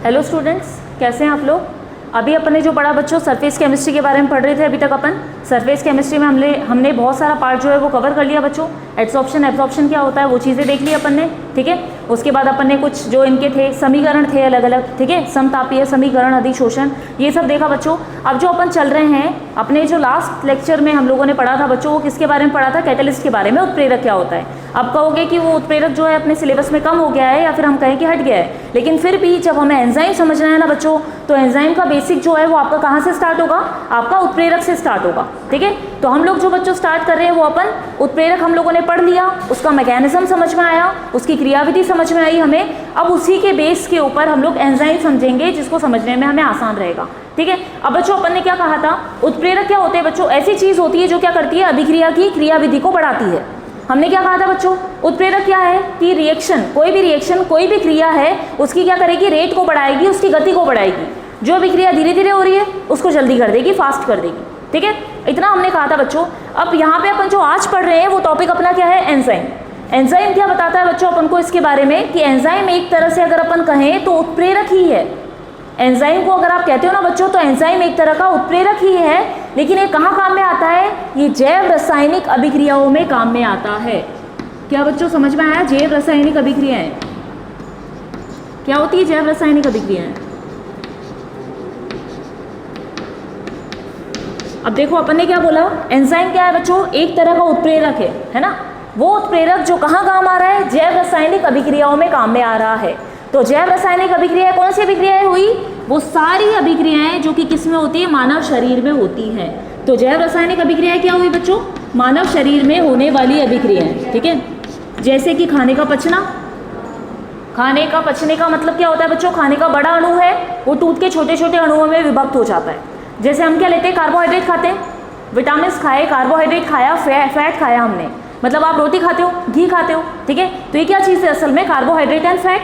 Hello students, कैसे हैं आप लोग। अभी अपन ने जो पढ़ा बच्चों, सरफेस केमिस्ट्री के बारे में पढ़ रहे थे। अभी तक अपन सरफेस केमिस्ट्री में हमने बहुत सारा पार्ट जो है वो कवर कर लिया बच्चों। एड्सॉर्प्शन एब्जॉर्प्शन क्या होता है वो चीज़ें देख ली अपन ने, ठीक है। उसके बाद अपन ने कुछ जो इनके थे समीकरण थे अलग अलग, ठीक है, समतापीय समीकरण, अधिशोषण, ये सब देखा बच्चों। अब जो अपन चल रहे हैं अपने जो लास्ट लेक्चर में हम लोगों ने पढ़ा था बच्चों, वो किसके बारे में पढ़ा था, कैटेलिस्ट के बारे में, उत्प्रेरक क्या होता है। अब कहोगे कि वो उत्प्रेरक जो है अपने सिलेबस में कम हो गया है या फिर हम कहें कि हट गया है, लेकिन फिर भी जब हमें एंजाइम समझना है ना बच्चों, तो एंजाइम का बेसिक जो है वो आपका कहाँ से स्टार्ट होगा, आपका उत्प्रेरक से स्टार्ट होगा, ठीक है। तो हम लोग जो बच्चों स्टार्ट कर रहे हैं वो अपन उत्प्रेरक हम लोगों ने पढ़ लिया, उसका मैकेनिज्म समझ में आया, उसकी क्रियाविधि समझ में आई हमें। अब उसी के बेस के ऊपर हम लोग एंजाइम समझेंगे जिसको समझने में हमें आसान रहेगा, ठीक है। अब बच्चों अपन ने क्या कहा था, उत्प्रेरक क्या होते हैं बच्चों, ऐसी चीज होती है जो क्या करती है, अभिक्रिया की क्रियाविधि को बढ़ाती है। हमने क्या कहा था बच्चों, उत्प्रेरक क्या है कि रिएक्शन, कोई भी रिएक्शन, कोई भी क्रिया है उसकी क्या करेगी, रेट को बढ़ाएगी, उसकी गति को बढ़ाएगी। जो भी क्रिया धीरे धीरे हो रही है उसको जल्दी कर देगी, फास्ट कर देगी, ठीक है। इतना हमने कहा था बच्चों। अब यहाँ पे अपन जो आज पढ़ रहे हैं वो टॉपिक अपना क्या है, एंजाइम। एंजाइम क्या बताता है बच्चों अपन को इसके बारे में कि एंजाइम एक तरह से अगर अपन कहें तो उत्प्रेरक ही है। एंजाइम को अगर आप कहते हो ना बच्चों तो एंजाइम एक तरह का उत्प्रेरक ही है, लेकिन ये कहाँ काम में आता है, ये जैव रासायनिक अभिक्रियाओं में काम में आता है। क्या बच्चों समझ में आया, जैव रासायनिक अभिक्रियाएं क्या होती है, जैव रासायनिक अभिक्रियाएं। अब देखो अपन ने क्या बोला, एंजाइम क्या है बच्चों, एक तरह का उत्प्रेरक है ना। वो उत्प्रेरक जो कहाँ काम आ रहा है, जैव रासायनिक अभिक्रियाओं में काम में आ रहा है। तो जैव रासायनिक अभिक्रियाएं कौन सी अभिक्रियाएं हुई, वो सारी अभिक्रियाएं जो कि किस में होती है, मानव शरीर में होती हैं। तो जैव रासायनिक अभिक्रियाएं क्या हुई बच्चों, मानव शरीर में होने वाली अभिक्रियाएं, ठीक है। जैसे कि खाने का पचना, खाने का पचने का मतलब क्या होता है बच्चों, खाने का बड़ा अणु है वो टूट के छोटे छोटे अणुओं में विभक्त हो जाता है। जैसे हम क्या लेते हैं, कार्बोहाइड्रेट खाते हैं, विटामिन खाए, कार्बोहाइड्रेट खाया, फैट खाया हमने, मतलब आप रोटी खाते हो, घी खाते हो, ठीक है। तो ये क्या चीज़ है असल में, कार्बोहाइड्रेट एंड फैट,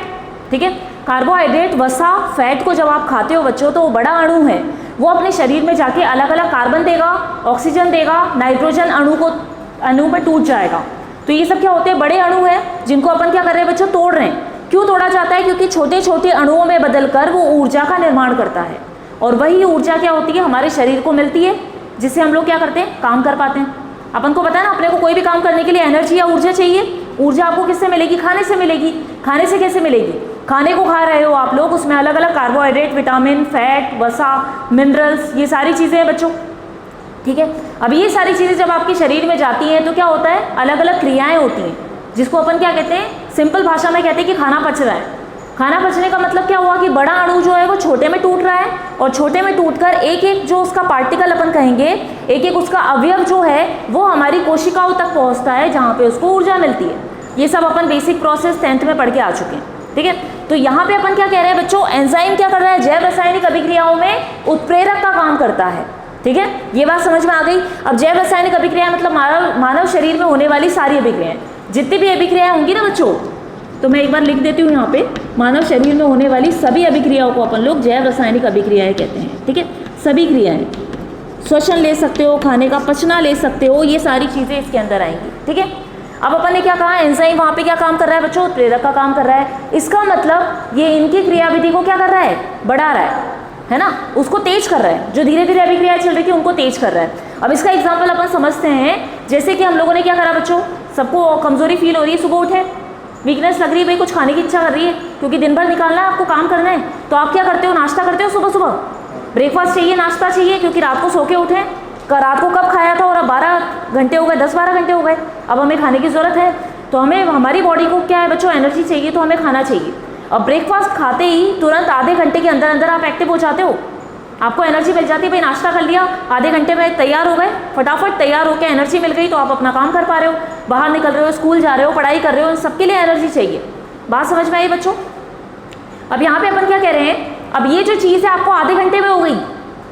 ठीक है। कार्बोहाइड्रेट, वसा, फैट को जब आप खाते हो बच्चों तो वो बड़ा अणु है, वो अपने शरीर में जाके अलग अलग कार्बन देगा, ऑक्सीजन देगा, नाइट्रोजन अणु पर टूट जाएगा। तो ये सब क्या होते हैं, बड़े अणु हैं जिनको अपन क्या कर रहे हैं बच्चों, तोड़ रहे हैं। क्यों तोड़ा जाता है, क्योंकि छोटे छोटे अणुओं में बदलकर वो ऊर्जा का निर्माण करता है, और वही ऊर्जा क्या होती है, हमारे शरीर को मिलती है, जिससे हम लोग क्या करते हैं, काम कर पाते हैं। अपन को पता है ना, अपने को कोई भी काम करने के लिए एनर्जी या ऊर्जा चाहिए। ऊर्जा आपको किससे मिलेगी, खाने से मिलेगी। खाने से कैसे मिलेगी, खाने को खा रहे हो आप लोग, उसमें अलग अलग कार्बोहाइड्रेट, विटामिन, फैट, वसा, मिनरल्स, ये सारी चीज़ें हैं बच्चों, ठीक है। अब ये सारी चीज़ें जब आपके शरीर में जाती हैं तो क्या होता है, अलग अलग क्रियाएं होती हैं, जिसको अपन क्या कहते हैं, सिंपल भाषा में कहते हैं कि खाना पच रहा है। खाना पचने का मतलब क्या हुआ कि बड़ा अणु जो है वो छोटे में टूट रहा है, और छोटे में टूटकर एक एक जो उसका पार्टिकल अपन कहेंगे, एक एक उसका अवयव जो है वो हमारी कोशिकाओं तक पहुंचता है, जहाँ पे उसको ऊर्जा मिलती है। ये सब अपन बेसिक प्रोसेस 10th में पढ़ के आ चुके हैं, ठीक है। तो यहाँ पे अपन क्या कह रहे हैं बच्चों, एंजाइम क्या कर रहा है, जैव रासायनिक अभिक्रियाओं में उत्प्रेरक का काम करता है, ठीक है। ये बात समझ में आ गई। अब जैव रासायनिक अभिक्रिया मतलब मानव शरीर में होने वाली सारी अभिक्रियाएं, जितनी भी अभिक्रियाएं होंगी ना बच्चों, तो मैं एक बार लिख देती हूँ यहाँ पे, मानव शरीर में होने वाली सभी अभिक्रियाओं को अपन लोग जैव रासायनिक अभिक्रियाएं कहते हैं, ठीक है। सभी क्रियाएं, श्वसन ले सकते हो, खाने का पचना ले सकते हो, ये सारी चीज़ें इसके अंदर आएंगी, ठीक है। अब अपन ने क्या कहा, एंजाइम वहाँ पे क्या काम कर रहा है बच्चों, उत्प्रेरक का काम कर रहा है। इसका मतलब ये इनकी क्रियाविधि को क्या कर रहा है, बढ़ा रहा है ना, उसको तेज कर रहा है। जो धीरे धीरे अभिक्रियाएं चल रही थी उनको तेज कर रहा है। अब इसका एग्जाम्पल अपन समझते हैं, जैसे कि हम लोगों ने क्या करा बच्चों, सबको कमजोरी फील हो रही है, सुबह उठे, वीकनेस लग रही है, भाई कुछ खाने की इच्छा कर रही है, क्योंकि दिन भर निकालना है, आपको काम करना है, तो आप क्या करते हो, नाश्ता करते हो। सुबह सुबह ब्रेकफास्ट चाहिए, नाश्ता चाहिए, क्योंकि रात को सो के उठे, रात को कब खाया था और अब 12 घंटे हो गए, 10-12 घंटे हो गए, अब हमें खाने की ज़रूरत है। तो हमें, हमारी बॉडी को क्या है बच्चों, एनर्जी चाहिए, तो हमें खाना चाहिए। अब ब्रेकफास्ट खाते ही तुरंत आधे घंटे के अंदर अंदर आप एक्टिव हो जाते हो, आपको एनर्जी मिल जाती है, भाई नाश्ता कर लिया, आधे घंटे में तैयार हो गए, फटाफट तैयार होकर एनर्जी मिल गई, तो आप अपना काम कर पा रहे हो, बाहर निकल रहे हो, स्कूल जा रहे हो, पढ़ाई कर रहे हो, सबके लिए एनर्जी चाहिए। बात समझ में आई बच्चों। अब यहाँ पे अपन क्या कह रहे हैं, अब ये जो चीज़ है आपको आधे घंटे में हो गई,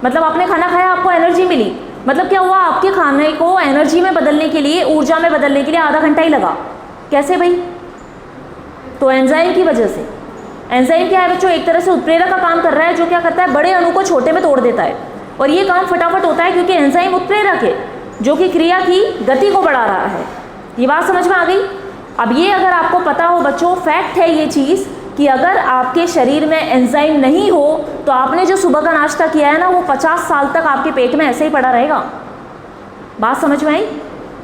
मतलब आपने खाना खाया, आपको एनर्जी मिली, मतलब क्या हुआ, आपके खाने को एनर्जी में बदलने के लिए, ऊर्जा में बदलने के लिए आधा घंटा ही लगा। कैसे भाई, तो एंजाइम की वजह से। एंजाइम क्या है बच्चों, एक तरह से उत्प्रेरक का काम कर रहा है, जो क्या करता है, बड़े अणु को छोटे में तोड़ देता है, और ये काम फटाफट होता है क्योंकि एंजाइम उत्प्रेरक है, जो कि क्रिया की गति को बढ़ा रहा है। ये बात समझ में आ गई। अब ये अगर आपको पता हो बच्चों, फैक्ट है ये चीज़ कि अगर आपके शरीर में एंजाइम नहीं हो तो आपने जो सुबह का नाश्ता किया है ना, वो 50 साल तक आपके पेट में ऐसे ही पड़ा रहेगा। बात समझ में आई?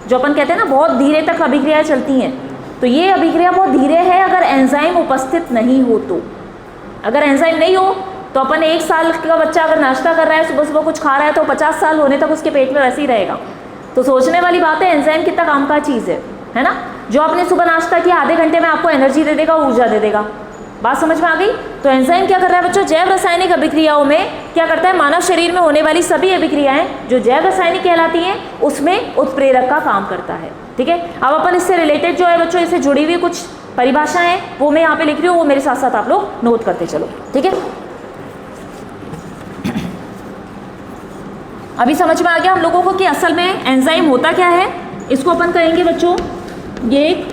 जो अपन कहते हैं ना बहुत धीरे तक अभिक्रियाएं चलती हैं, तो ये अभिक्रिया बहुत धीरे है अगर एंजाइम उपस्थित नहीं हो तो। अगर एंजाइम नहीं हो तो अपन 1 साल का बच्चा अगर नाश्ता कर रहा है, सुबह सुबह कुछ खा रहा है, तो 50 साल होने तक उसके पेट में वैसे ही रहेगा। तो सोचने वाली बात है, एंजाइम कितना काम का चीज़ है ना। जो आपने सुबह नाश्ता किया आधे घंटे में आपको एनर्जी दे देगा, ऊर्जा दे देगा। बात समझ में आ गई? तो एंजाइम क्या कर रहा है बच्चों? जैव रासायनिक अभिक्रियाओं में क्या करता है? मानव शरीर में होने वाली सभी अभिक्रियाएं जो जैव रासायनिक कहलाती हैं उसमें उत्प्रेरक का काम करता है। ठीक है, अब अपन इससे रिलेटेड जो है बच्चों, इससे जुड़ी हुई कुछ परिभाषाएं वो मैं यहाँ पे लिख रही हूँ, वो मेरे साथ साथ आप लोग नोट करते चलो। ठीक है, अभी समझ में आ गया हम लोगों को कि असल में एंजाइम होता क्या है। इसको अपन कहेंगे बच्चों, ये एक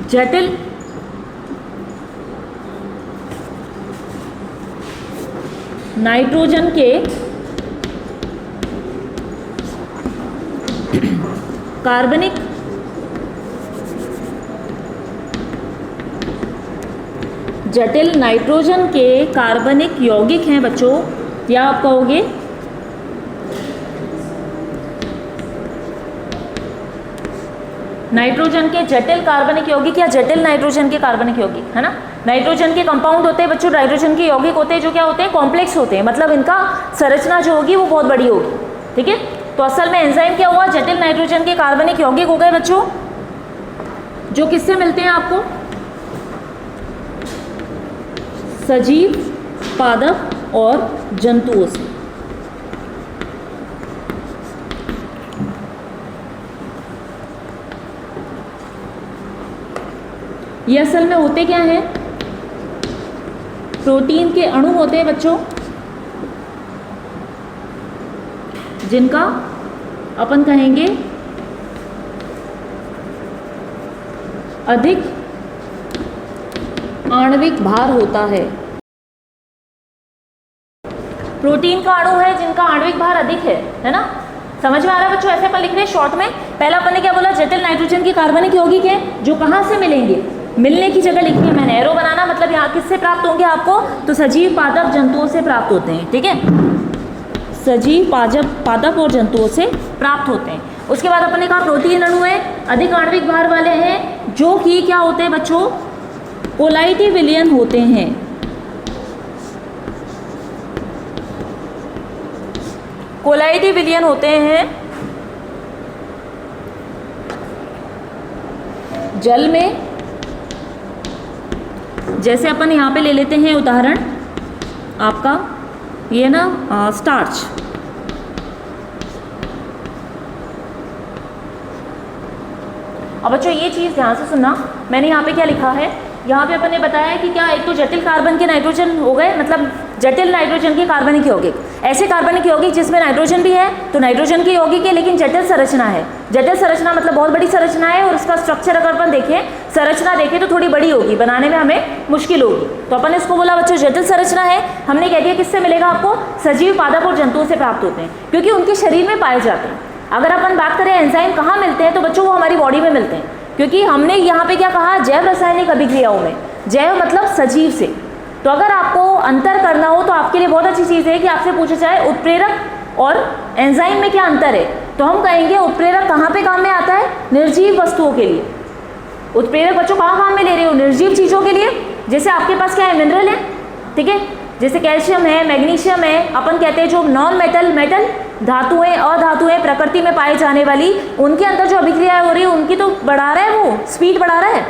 जटिल नाइट्रोजन के कार्बनिक जटिल नाइट्रोजन के कार्बनिक यौगिक हैं बच्चों, या आप कहोगे नाइट्रोजन के जटिल कार्बनिक यौगिक या जटिल नाइट्रोजन के कार्बनिक यौगिक, है ना। नाइट्रोजन के कंपाउंड होते हैं बच्चों, नाइट्रोजन के यौगिक होते हैं जो क्या होते हैं? कॉम्प्लेक्स होते हैं, मतलब इनका संरचना जो होगी वो बहुत बड़ी होगी। ठीक है, तो असल में एंजाइम क्या हुआ? जटिल नाइट्रोजन के कार्बनिक यौगिक हो गए बच्चों, जो किससे मिलते हैं आपको? सजीव, पादप और जंतुओं से। ये असल में होते क्या हैं? प्रोटीन के अणु होते हैं बच्चों, जिनका अपन कहेंगे अधिक आणविक भार होता है। प्रोटीन का अणु है जिनका आणविक भार अधिक है ना। समझ में आ रहा है बच्चों? ऐसे अपन लिख रहे हैं शॉर्ट में। पहला अपन ने क्या बोला? जटिल नाइट्रोजन के कार्बनिक यौगिक है जो कहाँ से मिलेंगे? मिलने की जगह लिखी है मैंने, एरो बनाना, मतलब यहाँ किससे प्राप्त होंगे आपको? तो सजीव, पादप, जंतुओं से प्राप्त होते हैं। ठीक है, सजीव, पादप और जंतुओं से प्राप्त होते हैं। उसके बाद अपन ने कहा प्रोटीन अणु है, अधिक आणविक भार वाले हैं, जो कि क्या होते हैं बच्चों? कोलाइडी विलयन होते हैं। कोलाइडी विलयन होते हैं जल में। जैसे अपन यहाँ पे ले लेते हैं उदाहरण आपका ये ना स्टार्च। अब बच्चों ये चीज़ ध्यान से सुनना, मैंने यहाँ पे क्या लिखा है? यहाँ पे अपन ने बताया कि क्या एक तो जटिल कार्बन के नाइट्रोजन हो गए, मतलब जटिल नाइट्रोजन के कार्बनिक यौगिक, ऐसे कार्बनिक यौगिक जिसमें नाइट्रोजन भी है तो नाइट्रोजन के यौगिक है लेकिन जटिल संरचना है। जटिल संरचना मतलब बहुत बड़ी संरचना है और उसका स्ट्रक्चर अगर अपन देखें, संरचना देखें तो थोड़ी बड़ी होगी, बनाने में हमें मुश्किल होगी। तो अपन ने इसको बोला बच्चों जटिल संरचना है। हमने कह दिया किससे मिलेगा आपको? सजीव, पादप और जंतुओं से प्राप्त होते हैं, क्योंकि उनके शरीर में पाए जाते हैं। अगर अपन बात करें एंजाइम कहाँ मिलते हैं, तो बच्चों वो हमारी बॉडी में मिलते हैं, क्योंकि हमने यहाँ पे क्या कहा? जैव रासायनिक अभिक्रियाओं में। जैव मतलब सजीव से। तो अगर आपको अंतर करना हो तो आपके लिए बहुत अच्छी चीज़ है कि आपसे पूछा जाए उत्प्रेरक और एंजाइम में क्या अंतर है, तो हम कहेंगे उत्प्रेरक कहाँ पे काम में आता है? निर्जीव वस्तुओं के लिए। उत्प्रेरक बच्चों कहाँ काम में ले रहे हो? निर्जीव चीज़ों के लिए। जैसे आपके पास क्या है? मिनरल है, ठीक है, जैसे कैल्शियम है, मैग्नीशियम है। अपन कहते हैं जो नॉन मेटल धातुएं, अधातुएं प्रकृति में पाई जाने वाली, उनके अंदर जो अभिक्रिया हो रही है उनकी तो बढ़ा रहा है, वो स्पीड बढ़ा रहा है,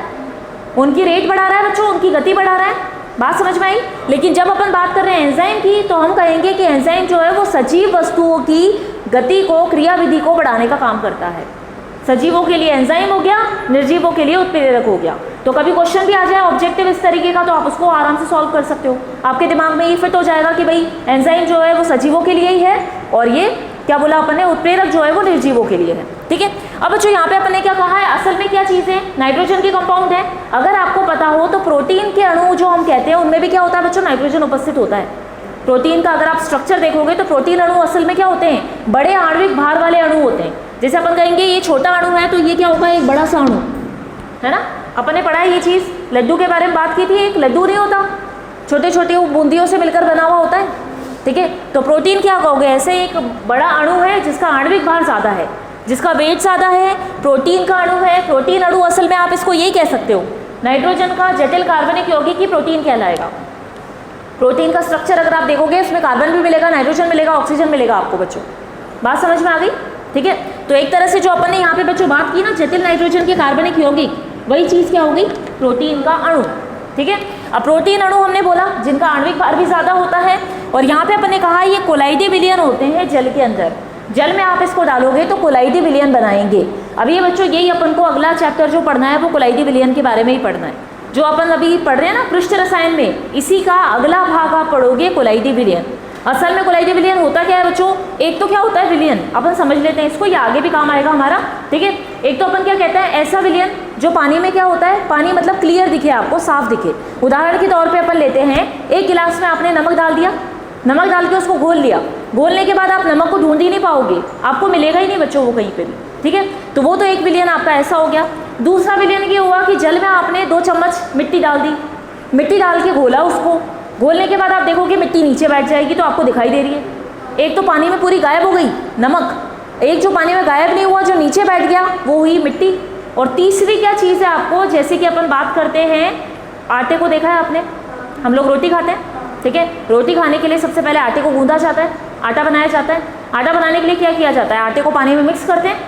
उनकी रेट बढ़ा रहा है बच्चों, उनकी गति बढ़ा रहा है। बात समझ में आई? लेकिन जब अपन बात कर रहे हैं एंजाइम की, तो हम कहेंगे कि एंजाइम जो है वो सजीव वस्तुओं की गति को, क्रियाविधि को बढ़ाने का काम करता है। सजीवों के लिए एंजाइम हो गया, निर्जीवों के लिए उत्प्रेरक हो गया। तो कभी क्वेश्चन भी आ जाए ऑब्जेक्टिव इस तरीके का, तो आप उसको आराम से सॉल्व कर सकते हो। आपके दिमाग में ये फिट हो जाएगा कि भाई एंजाइम जो है वो सजीवों के लिए ही है और ये क्या बोला अपन ने? उत्प्रेरक जो है वो निर्जीवों के लिए है। ठीक है, अब बच्चों यहाँ पे अपन ने क्या कहा है? असल में क्या चीज़ है? नाइट्रोजन के कंपाउंड है। अगर आपको पता हो तो प्रोटीन के अणु जो हम कहते हैं उनमें भी क्या होता है बच्चों? नाइट्रोजन उपस्थित होता है। प्रोटीन का अगर आप स्ट्रक्चर देखोगे तो प्रोटीन अणु असल में क्या होते हैं? बड़े आणविक भार वाले अणु होते हैं। जैसे अपन कहेंगे ये छोटा अणु है तो ये क्या होगा? एक बड़ा सा अणु, है ना। अपन ने पढ़ा है ये चीज़। लड्डू के बारे में बात की थी, एक लड्डू नहीं होता, छोटे छोटे बूंदियों से मिलकर बना हुआ होता है, ठीक है। तो प्रोटीन क्या कहोगे, ऐसे एक बड़ा अणु है जिसका आणविक भार ज़्यादा है, जिसका वेट ज़्यादा है, प्रोटीन का अणु है। प्रोटीन अणु असल में आप इसको ये कह सकते हो, नाइट्रोजन का जटिल कार्बनिक यौगिक ही प्रोटीन कहलाएगा। प्रोटीन का स्ट्रक्चर अगर आप देखोगे उसमें कार्बन भी मिलेगा, नाइट्रोजन मिलेगा, ऑक्सीजन मिलेगा आपको बच्चों। बात समझ में आ गई, ठीक है। तो एक तरह से जो अपन ने यहाँ पे बच्चों बात की ना, जटिल नाइट्रोजन के कार्बनिक यौगिक, वही चीज़ क्या होगी, प्रोटीन का अणु, ठीक है। अब प्रोटीन अणु हमने बोला जिनका आणविक भार भी ज़्यादा होता है, और यहाँ पे अपन ने कहा ये कोलाइडी विलयन होते हैं जल के अंदर। जल में आप इसको डालोगे तो कोलाइडी विलयन बनाएंगे। अब ये बच्चों यही अपन को अगला चैप्टर जो पढ़ना है वो कोलाइडी विलयन के बारे में ही पढ़ना है। जो अपन अभी पढ़ रहे हैं ना पृष्ठ रसायन में, इसी का अगला भाग आप पढ़ोगे कोलाइडी विलयन। असल में कोलाइडी विलयन होता क्या है बच्चों, एक तो क्या होता है विलयन, अपन समझ लेते हैं इसको, ये आगे भी काम आएगा हमारा, ठीक है। एक तो अपन क्या कहते हैं, ऐसा विलयन जो पानी में क्या होता है, पानी मतलब क्लियर दिखे आपको, साफ दिखे। उदाहरण के तौर पे अपन लेते हैं, एक गिलास में आपने नमक डाल दिया, नमक डाल के उसको घोल लिया, घोलने के बाद आप नमक को ढूंढ ही नहीं पाओगे, आपको मिलेगा ही नहीं बच्चों वो कहीं पे भी, ठीक है। तो वो तो एक विलयन आपका ऐसा हो गया। दूसरा विलयन ये हुआ कि जल में आपने 2 चम्मच मिट्टी डाल दी, मिट्टी डाल के घोला उसको, घोलने के बाद आप देखोगे मिट्टी नीचे बैठ जाएगी तो आपको दिखाई दे रही है। एक तो पानी में पूरी गायब हो गई नमक, एक जो पानी में गायब नहीं हुआ जो नीचे बैठ गया वो हुई मिट्टी। और तीसरी क्या चीज़ है आपको, जैसे कि अपन बात करते हैं आटे को, देखा है आपने, हम लोग रोटी खाते हैं, ठीक है। रोटी खाने के लिए सबसे पहले आटे को गूंदा जाता है, आटा बनाया जाता है। आटा बनाने के लिए क्या किया जाता है, आटे को पानी में मिक्स करते हैं,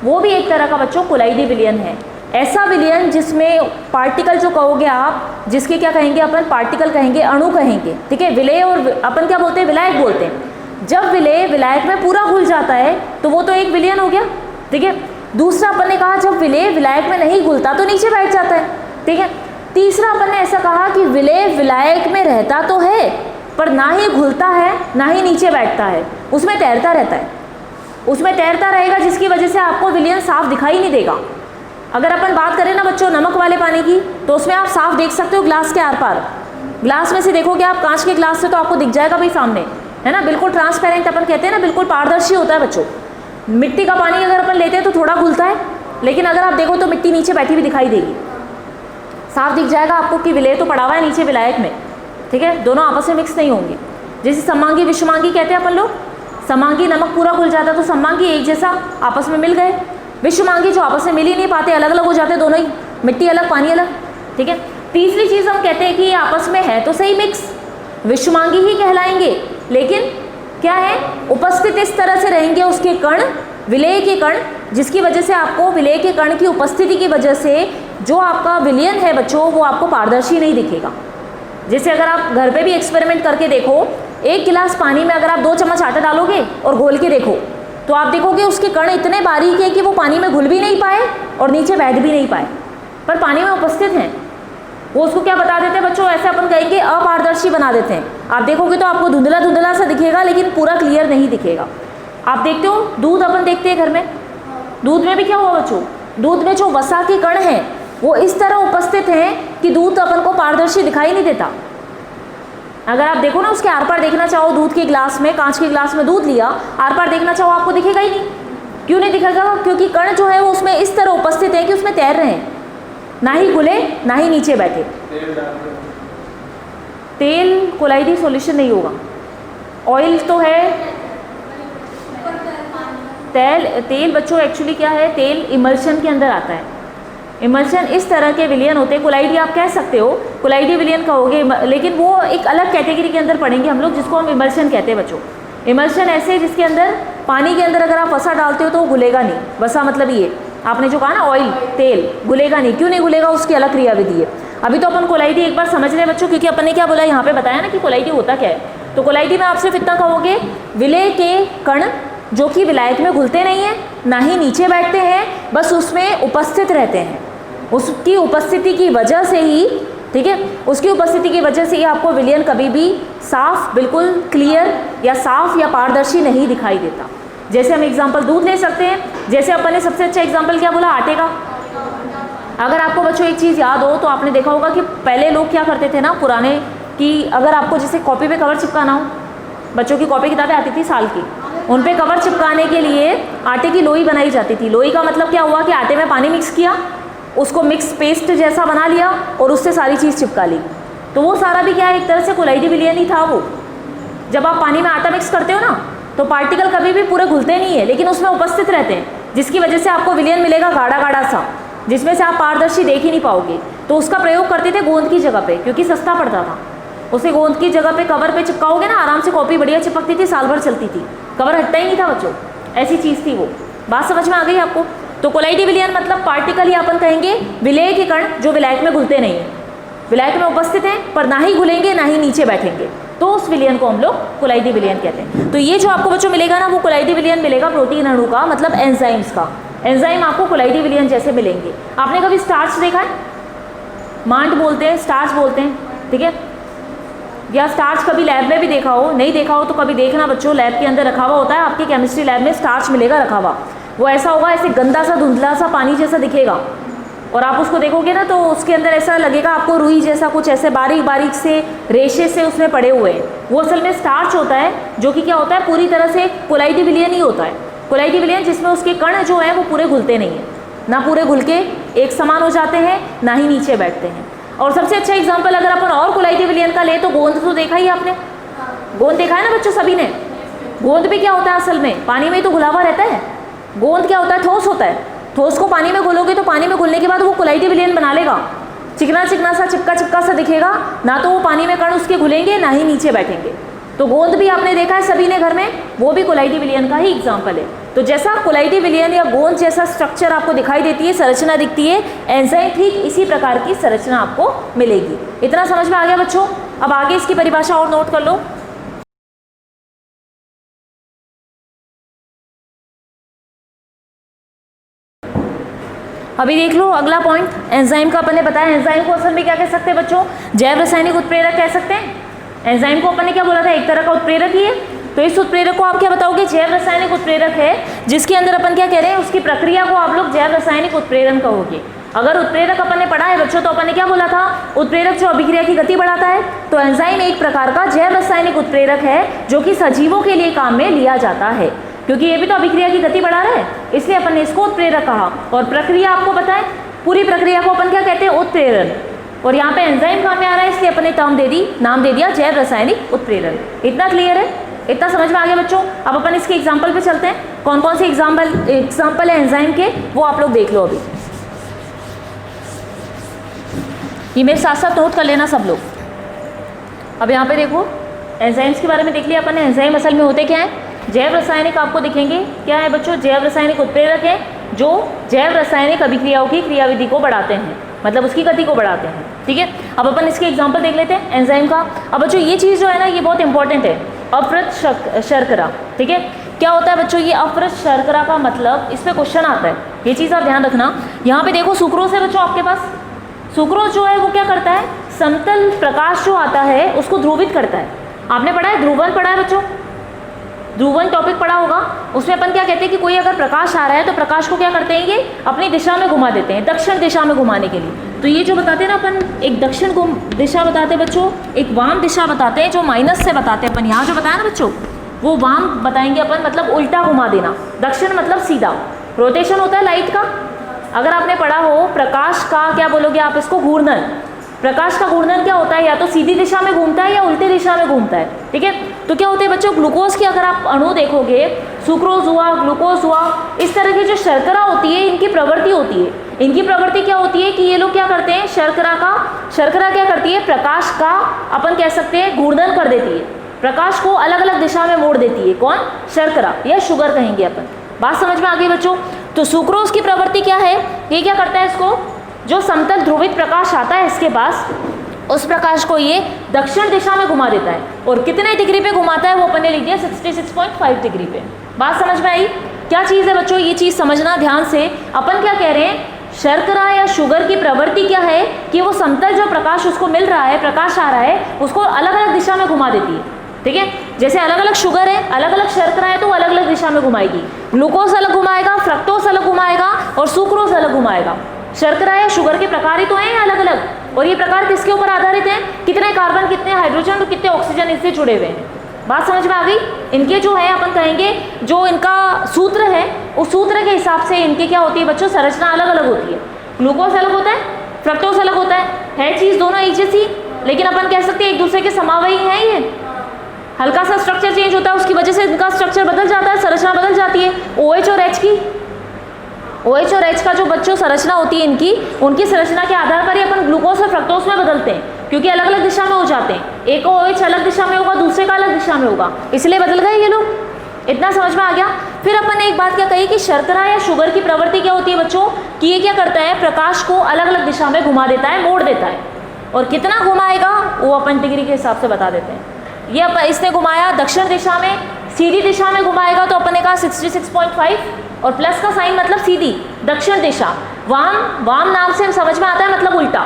वो भी एक तरह का बच्चों कोलाइडी विलयन है। ऐसा विलयन जिसमें पार्टिकल जो कहोगे आप, जिसके क्या कहेंगे अपन, पार्टिकल कहेंगे, अणु कहेंगे, ठीक है। विलय और अपन क्या बोलते हैं, विलायक बोलते हैं। जब विलय विलायक में पूरा घुल जाता है तो वो तो एक विलयन हो गया, ठीक है। दूसरा अपन ने कहा जब विलय विलायक में नहीं घुलता तो नीचे बैठ जाता है, ठीक है। तीसरा अपन ने ऐसा कहा कि विलय विलायक में रहता तो है पर ना ही घुलता है ना ही नीचे बैठता है, उसमें तैरता रहता है, उसमें तैरता रहेगा, जिसकी वजह से आपको विलयन साफ दिखाई नहीं देगा। अगर अपन बात करें ना बच्चों नमक वाले पानी की, तो उसमें आप साफ देख सकते हो ग्लास के आर पार, ग्लास में से देखोगे आप, कांच के ग्लास से तो आपको दिख जाएगा भाई सामने, है ना, बिल्कुल ट्रांसपेरेंट अपन कहते हैं ना, बिल्कुल पारदर्शी होता है बच्चों। मिट्टी का पानी अगर अपन लेते हैं तो थोड़ा घुलता है, लेकिन अगर आप देखो तो मिट्टी नीचे बैठी हुई दिखाई देगी, साफ दिख जाएगा आपको कि विलय तो पड़ा हुआ है नीचे विलायक में, ठीक है। दोनों आपस में मिक्स नहीं होंगे। जैसे समांगी विषमांगी कहते हैं अपन लोग, समांगी नमक पूरा घुल जाता तो समांगी एक जैसा आपस में मिल गए, विषमांगी जो आपस में मिल ही नहीं पाते, अलग अलग हो जाते दोनों ही, मिट्टी अलग पानी अलग, ठीक है। तीसरी चीज़ हम कहते हैं कि आपस में है तो सही मिक्स, विषमांगी ही कहलाएंगे, लेकिन क्या है, उपस्थित इस तरह से रहेंगे उसके कण, विलय के कण, जिसकी वजह से आपको विलय के कण की उपस्थिति की वजह से जो आपका विलयन है बच्चों वो आपको पारदर्शी नहीं दिखेगा। जैसे अगर आप घर पे भी एक्सपेरिमेंट करके देखो, एक गिलास पानी में अगर आप 2 चम्मच आटा डालोगे और घोल के देखो तो आप देखोगे उसके कण इतने बारीक है कि वो पानी में घुल भी नहीं पाए और नीचे बैठ भी नहीं पाए, पर पानी में उपस्थित हैं। वो उसको क्या बता देते हैं बच्चों, ऐसे अपन कहेंगे अपारदर्शी बना देते हैं। आप देखोगे तो आपको धुंधला धुंधला सा दिखेगा लेकिन पूरा क्लियर नहीं दिखेगा। आप देखते हो दूध, अपन देखते हैं घर में, दूध में भी क्या हुआ बच्चों, दूध में जो वसा के कण हैं वो इस तरह उपस्थित हैं कि दूध अपन को पारदर्शी दिखाई नहीं देता। अगर आप देखो ना उसके आर पार देखना चाहो, दूध के गिलास में, कांच के गिलास में दूध लिया, आर पार देखना चाहो आपको दिखेगा ही नहीं। क्यों नहीं दिखेगा, क्योंकि कण जो है वो उसमें इस तरह उपस्थित है कि उसमें तैर रहे हैं, ना ही घुले ना ही नीचे बैठे। तेल कोलाइडी सॉल्यूशन नहीं होगा, ऑयल तो है, तेल बच्चों एक्चुअली क्या है, तेल इमल्शन के अंदर आता है। इमल्शन इस तरह के विलयन होते हैं, कोलाइडी आप कह सकते हो, कोलाइडी विलयन कहोगे, लेकिन वो एक अलग कैटेगरी के अंदर पढ़ेंगे हम लोग, जिसको हम इमल्शन कहते हैं बच्चों। इमल्शन ऐसे है जिसके अंदर पानी के अंदर अगर आप वसा डालते हो तो वो घुलेगा नहीं। वसा मतलब ये आपने जो कहा ना ऑयल, तेल घुलेगा नहीं। क्यों नहीं घुलेगा, उसकी अलग क्रियाविधि है। अभी तो अपन कोलाइडी एक बार समझ रहे हैं बच्चों, क्योंकि अपन ने क्या बोला यहाँ पे बताया ना कि कोलाइडी होता क्या है। तो कोलाइडी में आप सिर्फ इतना कहोगे, विलय के कण जो कि विलायक में घुलते नहीं हैं ना ही नीचे बैठते हैं, बस उसमें उपस्थित रहते हैं। उसकी उपस्थिति की वजह से ही, ठीक है, उसकी उपस्थिति की वजह से ही आपको विलयन कभी भी साफ, बिल्कुल क्लियर या साफ या पारदर्शी नहीं दिखाई देता। जैसे हम एग्जांपल दूध ले सकते हैं, जैसे अपन ने सबसे अच्छा एग्जांपल क्या बोला, आटे का। अगर आपको बच्चों एक चीज़ याद हो तो आपने देखा होगा कि पहले लोग क्या करते थे ना पुराने, कि अगर आपको जैसे कॉपी पे कवर चिपकाना हो, बच्चों की कॉपी किताबें आती थी साल की, उन पे कवर चिपकाने के लिए आटे की लोई बनाई जाती थी। लोई का मतलब क्या हुआ कि आटे में पानी मिक्स किया, उसको मिक्स पेस्ट जैसा बना लिया और उससे सारी चीज़ चिपका ली। तो वो सारा भी क्या है, एक तरह से कोलाइडी विलयन ही था वो। जब आप पानी में आटा मिक्स करते हो ना, तो पार्टिकल कभी भी पूरे घुलते नहीं है, लेकिन उसमें उपस्थित रहते हैं, जिसकी वजह से आपको विलयन मिलेगा गाढ़ा गाढ़ा सा, जिसमें से आप पारदर्शी देख ही नहीं पाओगे। तो उसका प्रयोग करते थे गोंद की जगह पे, क्योंकि सस्ता पड़ता था। उसे गोंद की जगह पे कवर पे चिपकाओगे ना, आराम से कॉपी बढ़िया चिपकती थी, साल भर चलती थी, कवर हटता ही नहीं था बच्चों, ऐसी चीज़ थी वो। बात समझ में आ गई आपको? तो कोलाइडी विलयन मतलब पार्टिकल, या अपन कहेंगे विलेय के कण, जो विलायक में घुलते नहीं हैं, विलायक में उपस्थित हैं पर ना ही घुलेंगे ना ही नीचे बैठेंगे, तो उस विलयन को हम लोग कोलाइडी विलयन कहते हैं। तो ये जो आपको बच्चों मिलेगा ना, वो कोलाइडी विलयन मिलेगा प्रोटीन अणु का, मतलब एंजाइम्स का। एंजाइम आपको कोलाइडी विलयन जैसे मिलेंगे। आपने कभी स्टार्च देखा है? मांड बोलते हैं, स्टार्च बोलते हैं, ठीक है? या स्टार्च कभी लैब में भी देखा हो, नहीं देखा हो तो कभी देखना बच्चों, लैब के अंदर रखा हुआ होता है, आपकी केमिस्ट्री लैब में स्टार्च मिलेगा रखा हुआ। वो ऐसा होगा, ऐसे गंदा सा धुंधला सा पानी जैसा दिखेगा, और आप उसको देखोगे ना तो उसके अंदर ऐसा लगेगा आपको रुई जैसा, कुछ ऐसे बारीक बारीक से रेशे से उसमें पड़े हुए हैं। वो असल में स्टार्च होता है, जो कि क्या होता है, पूरी तरह से कोलाइडी विलयन ही होता है। कोलाइडी विलयन जिसमें उसके कण जो है वो पूरे घुलते नहीं हैं, ना पूरे घुल के एक समान हो जाते हैं, ना ही नीचे बैठते हैं। और सबसे अच्छा एग्जाम्पल अगर अपन और कोलाइडी विलयन का ले तो गोंद तो देखा ही आपने, गोंद देखा है ना बच्चों सभी ने। गोंद भी क्या होता है असल में, पानी में ही तो घुला हुआ रहता है। गोंद क्या होता है, ठोस होता है। ठोस को पानी में घोलोगे तो पानी में घुलने के बाद वो कोलाइडी विलयन बना लेगा, चिकना चिकना सा, चिपका चिपका सा दिखेगा, ना तो वो पानी में कण उसके घुलेंगे ना ही नीचे बैठेंगे। तो गोंद भी आपने देखा है सभी ने घर में, वो भी कोलाइडी विलयन का ही एग्जाम्पल है। तो जैसा कोलाइडी विलयन या गोंद जैसा स्ट्रक्चर आपको दिखाई देती है, संरचना दिखती है, एंजाइम ठीक इसी प्रकार की संरचना आपको मिलेगी। इतना समझ में आ गया बच्चों? अब आगे इसकी परिभाषा और नोट कर लो। अभी देख लो अगला पॉइंट, एंजाइम का अपन ने बताया। एंजाइम को असल में क्या कह सकते हैं बच्चों? जैव रासायनिक उत्प्रेरक कह सकते हैं। एंजाइम को अपन ने क्या बोला था, एक तरह का उत्प्रेरक ही है। तो इस उत्प्रेरक को आप क्या बताओगे? जैव रासायनिक उत्प्रेरक है, जिसके अंदर अपन क्या कह रहे हैं, उसकी प्रक्रिया को आप लोग जैव रासायनिक उत्प्रेरण कहोगे। अगर उत्प्रेरक अपन ने पढ़ा है बच्चों, तो अपन ने क्या बोला था, उत्प्रेरक जो अभिक्रिया की गति बढ़ाता है। तो एंजाइम एक प्रकार का जैव रासायनिक उत्प्रेरक है, जो कि सजीवों के लिए काम में लिया जाता है, क्योंकि ये भी तो अभिक्रिया की गति बढ़ा रहा है, इसलिए अपन ने इसको उत्प्रेरक कहा। और प्रक्रिया आपको पता है, पूरी प्रक्रिया को अपन क्या कहते हैं, उत्प्रेरण। और यहाँ पे एंजाइम काम में आ रहा है, इसलिए अपन ने नाम दे दिया जैव रासायनिक उत्प्रेरण। इतना क्लियर है? इतना समझ में आ गया बच्चों? अब अपन इसके एग्जाम्पल पे चलते हैं। कौन कौन से एग्जाम्पल है एंजाइम के, वो आप लोग देख लो। अभी ये मेरे साथ साथ नोट कर लेना सब लोग। अब यहाँ पे देखो, एंजाइम्स के बारे में देख लिया अपन ने। एंजाइम असल में होते क्या है? जैव रासायनिक आपको दिखेंगे क्या है बच्चों, जैव रासायनिक उत्प्रेरक है, जो जैव रासायनिक अभिक्रियाओं की क्रियाविधि को बढ़ाते हैं, मतलब उसकी गति को बढ़ाते हैं। ठीक है, अब अपन इसके एग्जाम्पल देख लेते हैं एंजाइम का। अब बच्चों ये चीज़ जो है ना, ये बहुत इंपॉर्टेंट है, अपृत शर्करा। ठीक है, क्या होता है बच्चों ये अपृत शर्करा का मतलब, इस पर क्वेश्चन आता है, ये चीज़ आप ध्यान रखना। यहाँ पे देखो सुक्रोज है बच्चों आपके पास। सुक्रोज जो है वो क्या करता है, समतल प्रकाश जो आता है उसको ध्रुवित करता है। आपने पढ़ा है, ध्रुवन पढ़ा है बच्चों, ध्रुवन टॉपिक पढ़ा होगा। उसमें अपन क्या कहते हैं कि कोई अगर प्रकाश आ रहा है तो प्रकाश को क्या करते हैं, ये अपनी दिशा में घुमा देते हैं, दक्षिण दिशा में घुमाने के लिए। तो ये जो बताते हैं ना अपन, एक दक्षिण दिशा बताते हैं बच्चों, एक वाम दिशा बताते हैं, जो माइनस से बताते हैं अपन। यहाँ जो बताया ना बच्चों, वो वाम बताएंगे अपन, मतलब उल्टा घुमा देना। दक्षिण मतलब सीधा, रोटेशन होता है लाइट का। अगर आपने पढ़ा हो प्रकाश का, क्या बोलोगे आप इसको, घूर्णन। प्रकाश का घूर्णन क्या होता है, या तो सीधी दिशा में घूमता है या उल्टी दिशा में घूमता है। ठीक है, तो क्या होते हैं बच्चों, ग्लूकोज के अगर आप अणु देखोगे, सुक्रोज हुआ, ग्लूकोज हुआ, इस तरह की जो शर्करा होती है, इनकी प्रवृत्ति होती है। इनकी प्रवृत्ति क्या होती है कि ये लोग क्या करते हैं, शर्करा क्या करती है, प्रकाश का अपन कह सकते हैं घूर्णन कर देती है, प्रकाश को अलग अलग दिशा में मोड़ देती है। कौन? शर्करा, या शुगर कहेंगे अपन। बात समझ में आ गई बच्चों? तो सुक्रोज की प्रवृत्ति क्या है, ये क्या करता है, इसको जो समतल ध्रुवित प्रकाश आता है इसके पास, उस प्रकाश को ये दक्षिण दिशा में घुमा देता है। और कितने डिग्री पे घुमाता है वो अपन ने लिख दिया, 66.5 डिग्री पे। बात समझ में आई? क्या चीज़ है बच्चों, ये चीज़ समझना ध्यान से। अपन क्या कह रहे हैं, शर्करा या शुगर की प्रवृत्ति क्या है कि वो समतल जो प्रकाश उसको मिल रहा है, प्रकाश आ रहा है, उसको अलग अलग दिशा में घुमा देती है। ठीक है, जैसे अलग अलग शुगर है, अलग अलग शर्करा है, तो अलग अलग दिशा में घुमाएगी। ग्लूकोज अलग घुमाएगा, फ्रक्टोज अलग घुमाएगा, और सुक्रोज अलग घुमाएगा। शर्करा या शुगर के प्रकार ही तो हैं अलग अलग, और ये प्रकार किसके ऊपर आधारित हैं, कितने कार्बन, कितने हाइड्रोजन, तो कितने ऑक्सीजन इससे जुड़े हुए हैं। बात समझ में आ गई? इनके जो है अपन कहेंगे, जो इनका सूत्र है, उस सूत्र के हिसाब से इनके क्या होती है बच्चों, संरचना अलग अलग होती है। ग्लूकोज अलग होता है, फ्रक्टोज अलग होता है चीज़ दोनों एक जैसी, लेकिन अपन कह सकते हैं एक दूसरे के समावयी हैं ये। हल्का सा स्ट्रक्चर चेंज होता है, उसकी वजह से इनका स्ट्रक्चर बदल जाता है, संरचना बदल जाती है। OH और H की, OH और H का जो बच्चों संरचना होती है इनकी, उनकी संरचना के आधार पर ही अपन ग्लूकोज और फ्रक्टोज में बदलते हैं, क्योंकि अलग अलग दिशा में हो जाते हैं। एक का OH अलग दिशा में होगा, दूसरे का अलग दिशा में होगा, इसलिए बदल गए ये लोग। इतना समझ में आ गया। फिर अपन ने एक बात क्या कही कि शर्करा या शुगर की प्रवृत्ति क्या होती है बच्चों, कि ये क्या करता है, प्रकाश को अलग अलग दिशा में घुमा देता है, मोड़ देता है, और कितना घुमाएगा वो अपन डिग्री के हिसाब से बता देते हैं। ये इसने घुमाया दक्षिण दिशा में, सीधी दिशा में घुमाएगा तो अपन ने कहा 66.5, और प्लस का साइन मतलब सीधी दक्षिण दिशा। वाम नाम से समझ में आता है मतलब उल्टा।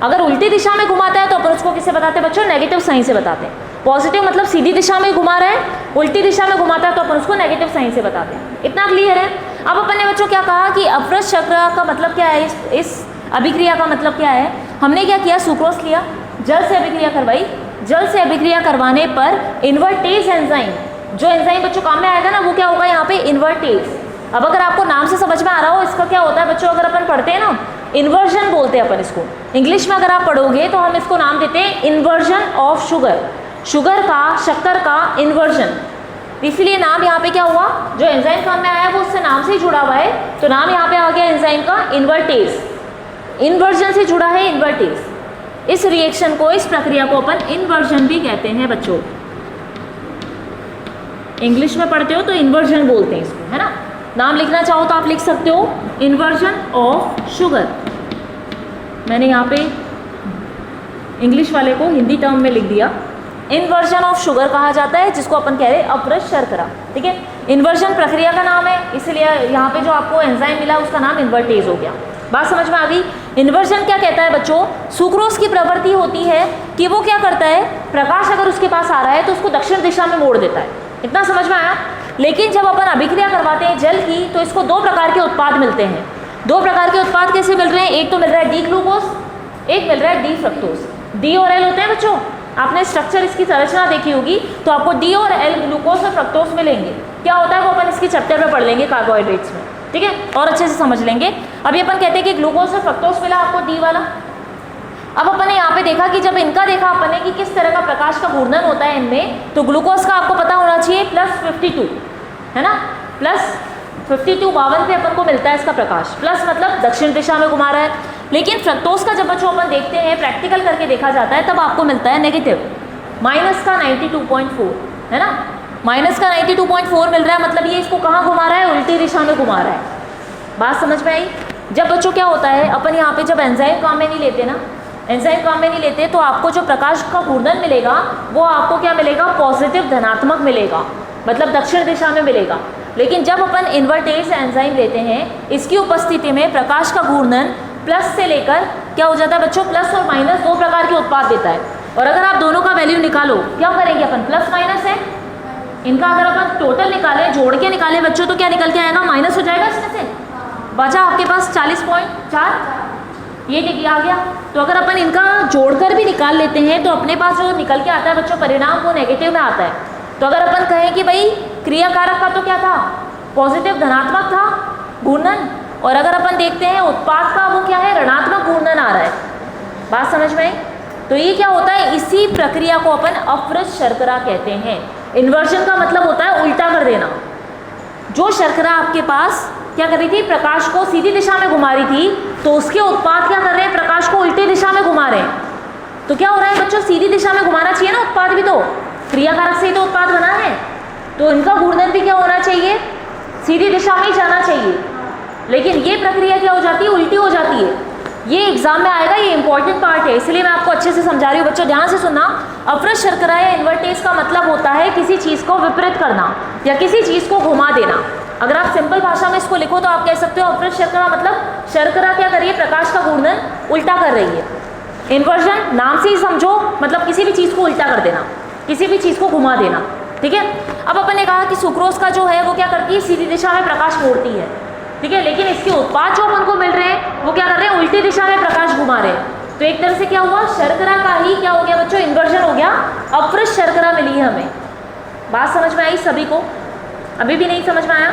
अगर उल्टी दिशा में घुमाता है तो अपन उसको किससे बताते हैं बच्चों, नेगेटिव साइन से बताते हैं। पॉजिटिव मतलब सीधी दिशा में घुमा रहा है, उल्टी दिशा में घुमाता है तो अपन उसको नेगेटिव साइन से बताते हैं। इतना क्लियर है। अब अपन ने बच्चों क्या कहा कि अपवृत्त शर्करा का मतलब क्या है, इस अभिक्रिया का मतलब क्या है। हमने क्या किया, सुक्रोज लिया, जल से अभिक्रिया करवाई। जल से अभिक्रिया करवाने पर इन्वर्टेज एंजाइम, जो एंजाइम बच्चों काम में आएगा ना, वो क्या होगा यहाँ पे, इन्वर्टेज। अब अगर आपको नाम से समझ में आ रहा हो, इसका क्या होता है बच्चों, अगर अपन पढ़ते हैं ना, इन्वर्जन बोलते हैं अपन इसको। इंग्लिश में अगर आप पढ़ोगे तो हम इसको नाम देते हैं इन्वर्जन ऑफ शुगर, शुगर का, शक्कर का इन्वर्जन। इसलिए नाम यहाँ पे क्या हुआ, जो एंजाइम काम में आया वो उससे नाम से ही जुड़ा हुआ है, तो नाम यहाँ पे आ गया एंजाइम का इन्वर्टेज। इन्वर्जन से जुड़ा है इन्वर्टेज। इस रिएक्शन को, इस प्रक्रिया को अपन इन्वर्जन भी कहते हैं बच्चों। इंग्लिश में पढ़ते हो तो इन्वर्जन बोलते हैं इसको, है ना। नाम लिखना चाहो तो आप लिख सकते हो इन्वर्जन ऑफ शुगर। मैंने यहाँ पे इंग्लिश वाले को हिंदी टर्म में लिख दिया। इन्वर्जन ऑफ शुगर कहा जाता है, जिसको अपन कह रहे हैं अपवृत्त शर्करा, ठीक है। इन्वर्जन प्रक्रिया का नाम है, इसलिए यहाँ पे जो आपको एंजाइम मिला उसका नाम इन्वर्टेज हो गया। बात समझ में आ गई। इन्वर्जन क्या कहता है बच्चों, सुक्रोज की प्रवृत्ति होती है कि वो क्या करता है, प्रकाश अगर उसके पास आ रहा है तो उसको दक्षिण दिशा में मोड़ देता है। इतना समझ में आया। लेकिन जब अपन अभिक्रिया करवाते हैं जल की, तो इसको दो प्रकार के उत्पाद मिलते हैं। दो प्रकार के उत्पाद कैसे मिल रहे हैं, एक तो मिल रहा है डी ग्लूकोज, एक मिल रहा है डी फ्रक्टोज। डी और एल होते हैं बच्चों, आपने स्ट्रक्चर इसकी संरचना देखी होगी, तो आपको डी और एल ग्लूकोज और फ्रक्टोज मिलेंगे। क्या होता है वो अपन इसकी चैप्टर में पढ़ लेंगे कार्बोहाइड्रेट्स में, ठीक है, और अच्छे से समझ लेंगे। अभी अपन कहते हैं कि ग्लूकोज और फ्रक्टोज मिला आपको डी वाला। अब अपन ने यहाँ पे देखा कि जब इनका देखा अपन ने कि किस तरह का प्रकाश का घूर्णन होता है इनमें, तो ग्लूकोज का आपको पता होना चाहिए +52, है ना, +52 52 पे अपन को मिलता है इसका प्रकाश। प्लस मतलब दक्षिण दिशा में घुमा रहा है। लेकिन फ्रक्टोज का जब बच्चों अपन देखते हैं, प्रैक्टिकल करके देखा जाता है, तब आपको मिलता है नेगेटिव, -92.4, है ना, -92.4 मिल रहा है। मतलब ये इसको कहाँ घुमा रहा है, उल्टी दिशा में घुमा रहा है। बात समझ में आई। जब बच्चों क्या होता है, अपन यहाँ पे जब एंजाइम काम में नहीं लेते ना, एंजाइम काम में नहीं लेते, तो आपको जो प्रकाश का घूर्णन मिलेगा वो आपको क्या मिलेगा, पॉजिटिव, धनात्मक मिलेगा, मतलब दक्षिण दिशा में मिलेगा। लेकिन जब अपन इन्वर्टेज एंजाइम लेते हैं, इसकी उपस्थिति में प्रकाश का घूर्णन प्लस से लेकर क्या हो जाता है बच्चों, प्लस और माइनस दो प्रकार के उत्पाद देता है। और अगर आप दोनों का वैल्यू निकालो, क्या करेंगे अपन, प्लस माइनस है, इनका अगर अपन टोटल निकालें, जोड़ के निकालें बच्चों, तो क्या निकल के आएगा, माइनस हो जाएगा इसमें से, बचा आपके पास 40.4, ये आ गया। तो अगर अपन इनका जोड़कर भी निकाल लेते हैं तो अपने पास जो निकल के आता है बच्चों परिणाम, वो नेगेटिव में आता है। तो अगर अपन कहें कि भाई क्रियाकारक का तो क्या था, पॉजिटिव, धनात्मक था घूर्णन, और अगर अपन देखते हैं उत्पाद का वो क्या है, ऋणात्मक घूर्णन आ रहा है। बात समझ में आई। तो ये क्या होता है, इसी प्रक्रिया को अपन अपवृत्त शर्करा कहते हैं। इन्वर्जन का मतलब होता है उल्टा कर देना। जो शर्करा आपके पास क्या कर रही थी, प्रकाश को सीधी दिशा में घुमा रही थी, तो उसके उत्पाद क्या कर रहे हैं, प्रकाश को उल्टी दिशा में घुमा रहे हैं। तो क्या हो रहा है बच्चों, सीधी दिशा में घुमाना चाहिए ना उत्पाद भी, तो क्रियाकारक से ही तो उत्पाद बना है, तो इनका घूर्णन भी क्या होना चाहिए, सीधी दिशा में ही जाना चाहिए। लेकिन ये प्रक्रिया क्या हो जाती है, उल्टी हो जाती है। ये एग्जाम में आएगा, ये इंपॉर्टेंट पार्ट है, इसलिए मैं आपको अच्छे से समझा रही हूँ बच्चों, ध्यान से सुनना। अपवृत्त शर्करा या इन्वर्टेज का मतलब होता है किसी चीज़ को विपरीत करना या किसी चीज़ को घुमा देना। अगर आप सिंपल भाषा में इसको लिखो तो आप कह सकते हो अपवृत्त शर्करा मतलब शर्करा क्या कर रही है, प्रकाश का घूर्णन उल्टा कर रही है। इन्वर्जन नाम से ही समझो, मतलब किसी भी चीज़ को उल्टा कर देना, किसी भी चीज़ को घुमा देना, ठीक है। अब अपन ने कहा कि सुक्रोज का जो है वो क्या करती है, सीधी दिशा में प्रकाश मोड़ती है, ठीक है। लेकिन इसके उत्पाद जो अपन को मिल रहे हैं वो क्या कर रहे हैं, उल्टी दिशा में प्रकाश घुमा रहे हैं। तो एक तरह से क्या हुआ, शर्करा का ही क्या हो गया बच्चों, इन्वर्जन हो गया, अपवृत्त शर्करा मिली है हमें। बात समझ में आई सभी को, अभी भी नहीं समझ में आया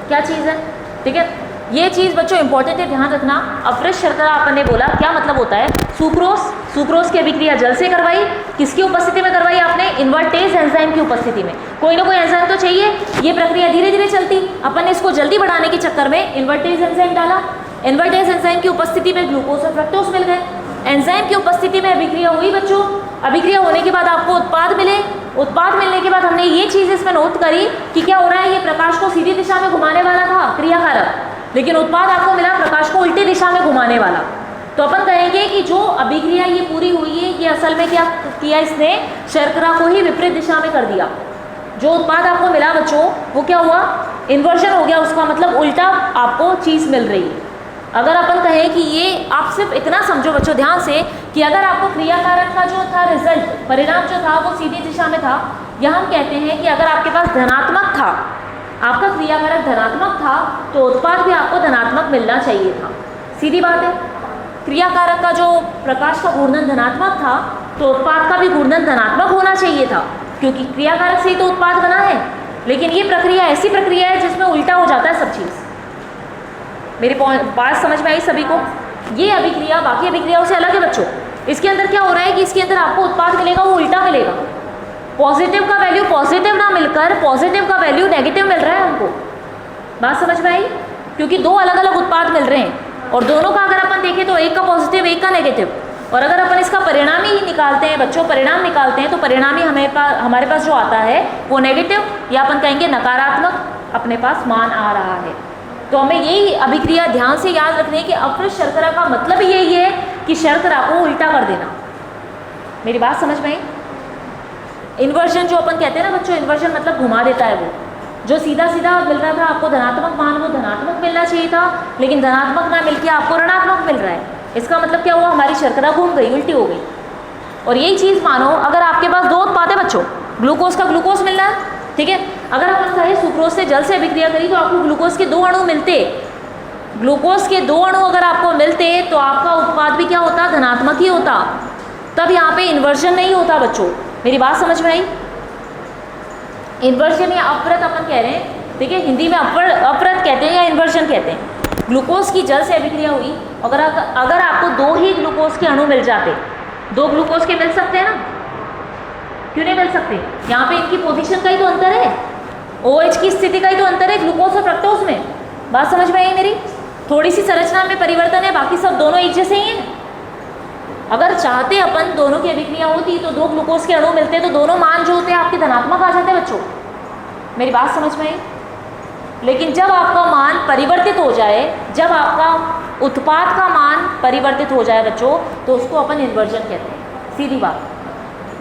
क्या चीज़ है, ठीक है। ये चीज़ बच्चों इंपॉर्टेंट है, ध्यान रखना। अवृत शर्करा अपन ने बोला क्या मतलब होता है, सुक्रोज, सुक्रोज की अभिक्रिया जल से करवाई, किसकी उपस्थिति में करवाई आपने, इन्वर्टेज एंजाइम की उपस्थिति में। कोई ना कोई एंजाइम तो चाहिए, ये प्रक्रिया धीरे धीरे चलती, अपन ने इसको जल्दी बढ़ाने के चक्कर में इन्वर्टेज एंजाइम डाला, इन्वर्टेज एंजाइम की उपस्थिति में ग्लूकोज और फ्रक्टोज मिल गए, एंजाइम की उपस्थिति में अभिक्रिया हुई बच्चों, अभिक्रिया होने के बाद आपको उत्पाद मिले, उत्पाद मिलने के बाद हमने ये चीज़ इसमें नोट करी कि क्या हो रहा है, ये प्रकाश को सीधी दिशा में घुमाने वाला था क्रियाकारक, लेकिन उत्पाद आपको मिला प्रकाश को उल्टी दिशा में घुमाने वाला। तो अपन कहेंगे कि जो अभिक्रिया ये पूरी हुई है, ये असल में क्या किया इसने, शर्करा को ही विपरीत दिशा में कर दिया। जो उत्पाद आपको मिला बच्चों वो क्या हुआ, इन्वर्जन हो गया उसका, मतलब उल्टा आपको चीज़ मिल रही है। अगर अपन कहें कि ये आप सिर्फ इतना समझो बच्चों ध्यान से कि अगर आपको क्रियाकारक का जो था रिजल्ट, परिणाम जो था वो सीधी दिशा में था, यह हम कहते हैं कि अगर आपके पास धनात्मक था, आपका क्रियाकारक धनात्मक था, तो उत्पाद भी आपको धनात्मक मिलना चाहिए था। सीधी बात है, क्रियाकारक का जो प्रकाश का घूर्णन धनात्मक था, तो उत्पाद का भी घूर्णन धनात्मक होना चाहिए था, क्योंकि क्रियाकारक से ही तो उत्पाद बना है। लेकिन ये प्रक्रिया ऐसी प्रक्रिया है जिसमें उल्टा हो जाता है सब चीज़। मेरी बात समझ में आई सभी को? ये अभिक्रिया बाकी अभिक्रियाओं से अलग है बच्चों। इसके अंदर क्या हो रहा है कि इसके अंदर आपको उत्पाद मिलेगा वो उल्टा मिलेगा, पॉजिटिव का वैल्यू पॉजिटिव ना मिलकर पॉजिटिव का वैल्यू नेगेटिव मिल रहा है हमको। बात समझ में आई? क्योंकि दो अलग अलग उत्पाद मिल रहे हैं और दोनों का अगर अपन देखें तो एक का पॉजिटिव एक का नेगेटिव, और अगर अपन इसका परिणाम ही निकालते हैं बच्चों, परिणाम निकालते हैं तो परिणाम ही हमारे पास जो आता है वो नेगेटिव या अपन कहेंगे नकारात्मक अपने पास मान आ रहा है। तो हमें यही अभिक्रिया ध्यान से याद रखनी है कि अवृत शर्करा का मतलब यही है कि शर्करा को उल्टा कर देना। मेरी बात समझ में आई? इन्वर्जन जो अपन कहते हैं ना बच्चों, इन्वर्जन मतलब घुमा देता है वो, जो सीधा सीधा मिल रहा था आपको धनात्मक मान वो धनात्मक मिलना चाहिए था, लेकिन धनात्मक ना मिलकर आपको ऋणात्मक मिल रहा है। इसका मतलब क्या हुआ, हमारी शर्करा घूम गई, उल्टी हो गई। और यही चीज़ मानो अगर आपके पास दो उत्पाद है बच्चों, ग्लूकोज का ग्लूकोज मिल रहा है, ठीक है, अगर अपन कहें सुक्रोज से जल से अभिक्रिया करी तो आपको ग्लूकोज के 2 अणु मिलते, ग्लूकोज के 2 अणु अगर आपको मिलते तो आपका उत्पाद भी क्या होता, धनात्मक ही होता। तब यहाँ पे इन्वर्जन नहीं होता बच्चों। मेरी बात समझ में आई? इन्वर्जन या अपव्रत अपन कह रहे हैं, ठीक है, हिंदी में अपव्रत कहते हैं या इन्वर्जन कहते हैं। ग्लूकोज की जल से अभिक्रिया हुई, अगर आपको 2 ही ग्लूकोज के अणु मिल जाते, 2 ग्लूकोज के मिल सकते हैं ना, क्यों नहीं मिल सकते? यहाँ पे इनकी पोजीशन का ही तो अंतर है, OH की स्थिति का ही तो अंतर है ग्लूकोज और फ्रक्टोज में। बात समझ में आई मेरी? थोड़ी सी संरचना में परिवर्तन है, बाकी सब दोनों एक जैसे ही हैं। अगर चाहते अपन दोनों की अभिक्रिया होती तो 2 ग्लूकोज के अणु मिलते तो दोनों मान जो होते हैं आपके धनात्मक आ जाते बच्चों। मेरी बात समझ में आई? लेकिन जब आपका मान परिवर्तित हो जाए, जब आपका उत्पाद का मान परिवर्तित हो जाए बच्चों, तो उसको अपन इन्वर्जन कहते हैं। सीधी बात,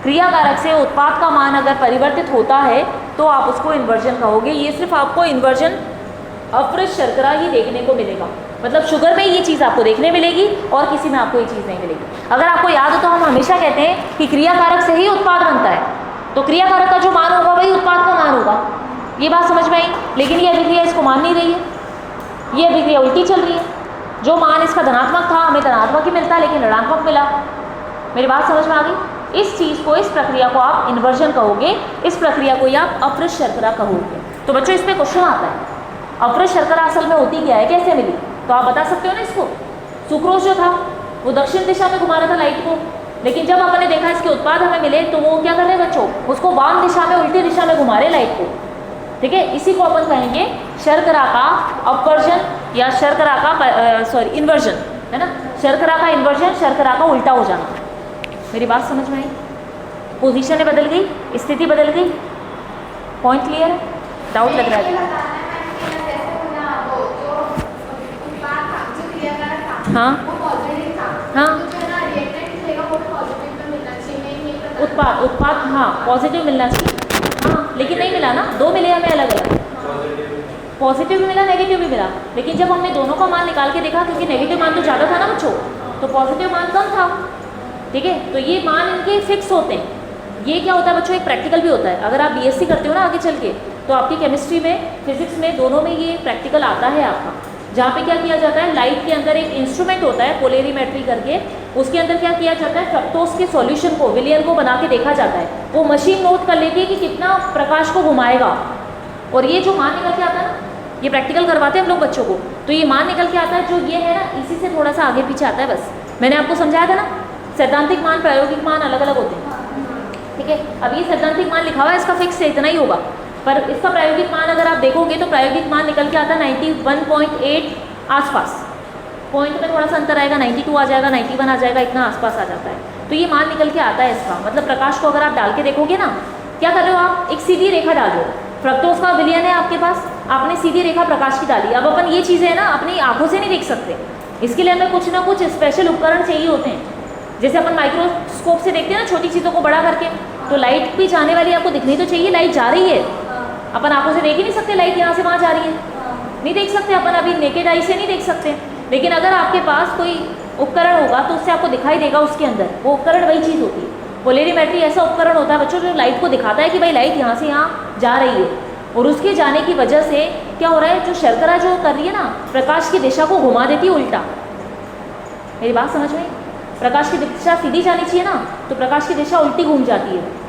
क्रियाकारक से उत्पाद का मान अगर परिवर्तित होता है तो आप उसको इन्वर्जन कहोगे। ये सिर्फ आपको इन्वर्जन अवृत शर्करा ही देखने को मिलेगा, मतलब शुगर में ये चीज़ आपको देखने मिलेगी और किसी में आपको ये चीज़ नहीं मिलेगी। अगर आपको याद हो तो हम हमेशा कहते हैं कि क्रियाकारक से ही उत्पाद बनता है, तो क्रियाकारक का जो मान होगा वही उत्पाद का मान होगा। ये बात समझ में आई? लेकिन ये अभिक्रिया इसको मान नहीं रही है, ये अभिक्रिया उल्टी चल रही है। जो मान इसका धनात्मक था हमें धनात्मक ही मिलता, लेकिन ऋणात्मक मिला। मेरी बात समझ में आ गई? इस चीज़ को, इस प्रक्रिया को आप इन्वर्जन कहोगे, इस प्रक्रिया को ही आप अपव्रत शर्करा कहोगे। तो बच्चों इसमें क्वेश्चन आता है, अपव्रत शर्करा असल में होती क्या है, कैसे मिली? तो आप बता सकते हो ना इसको। सुक्रोज जो था वो दक्षिण दिशा में घुमा रहा था लाइट को, लेकिन जब अपन ने देखा इसके उत्पाद हमें मिले तो वो क्या कर रहे हैं बच्चों, उसको वाम दिशा में उल्टी दिशा में घुमा रहे लाइट को, ठीक है। इसी को अपन कहेंगे शर्करा का अपवर्जन या शर्करा का इन्वर्जन, है ना। शर्करा का इन्वर्जन, शर्करा का उल्टा हो जाना। मेरी बात समझ में आई? पोजीशन बदल गई, स्थिति बदल गई। पॉइंट क्लियर है? डाउट लग रहा है? हाँ हाँ, उत्पाद हाँ पॉजिटिव मिलना चाहिए, हाँ, लेकिन नहीं मिला ना, 2 मिले हमें अलग अलग, पॉजिटिव भी मिला नेगेटिव भी मिला। लेकिन जब हमने दोनों का मान निकाल के देखा, क्योंकि नेगेटिव मान तो ज़्यादा था ना बच्चों, तो पॉजिटिव मान कम था, ठीक है। तो ये मान इनके फिक्स होते हैं। ये क्या होता है बच्चों, एक प्रैक्टिकल भी होता है। अगर आप बीएससी करते हो ना आगे चल के, तो आपकी केमिस्ट्री में, फिजिक्स में, दोनों में ये प्रैक्टिकल आता है आपका, जहाँ पे क्या किया जाता है, लाइट के अंदर एक इंस्ट्रूमेंट होता है पोलेरीमेट्री करके, उसके अंदर क्या किया जाता है, फ्रक्टोज के सॉल्यूशन को, विलियन को बना के देखा जाता है। वो मशीन नोट कर लेती है कि कितना प्रकाश को घुमाएगा, और ये जो मान निकल के आता है ना, ये प्रैक्टिकल करवाते हैं हम लोग बच्चों को। तो ये मान निकल के आता है जो ये है ना, इसी से थोड़ा सा आगे पीछे आता है बस। मैंने आपको समझाया था ना, सैद्धांतिक मान प्रायोगिक मान अलग अलग होते हैं, ठीक है। अब ये सैद्धांतिक मान लिखा हुआ है, इसका फिक्स है इतना ही होगा, पर इसका प्रायोगिक मान अगर आप देखोगे तो प्रायोगिक मान निकल के आता है 91.8 आसपास। पॉइंट में थोड़ा सा अंतर आएगा, 92 आ जाएगा, 91 आ जाएगा, इतना आसपास आ जाता है। तो ये मान निकल के आता है इसका मतलब। प्रकाश को अगर आप डाल के देखोगे ना, क्या कर रहे हो आप, एक सीधी रेखा डाल रहे हो, फ्रक्टोज का विलयन है आपके पास, आपने सीधी रेखा प्रकाश की डाली। अब अपन ये चीज़ें ना अपनी आंखों से नहीं देख सकते, इसके लिए हमें कुछ ना कुछ स्पेशल उपकरण चाहिए होते हैं। जैसे अपन माइक्रोस्कोप से देखते हैं ना छोटी चीज़ों को बड़ा करके, तो लाइट भी जाने वाली आपको दिखनी तो चाहिए, लाइट जा रही है, अपन आंखों से देख ही नहीं सकते लाइट यहाँ से वहाँ जा रही है, नहीं देख सकते अपन, अभी नेकेड आई से नहीं देख सकते। लेकिन अगर आपके पास कोई उपकरण होगा तो उससे आपको दिखाई देगा उसके अंदर, वो उपकरण वही चीज़ होती है। पोलेरीमेट्री ऐसा उपकरण होता है बच्चों जो लाइट को दिखाता है कि भाई लाइट यहाँ से यहाँ जा रही है, और उसके जाने की वजह से क्या हो रहा है, जो शर्करा जो कर रही है ना, प्रकाश की दिशा को घुमा देती है उल्टा। मेरी बात समझ में, प्रकाश की दिशा सीधी जानी चाहिए ना, तो प्रकाश की दिशा उल्टी घूम जाती है।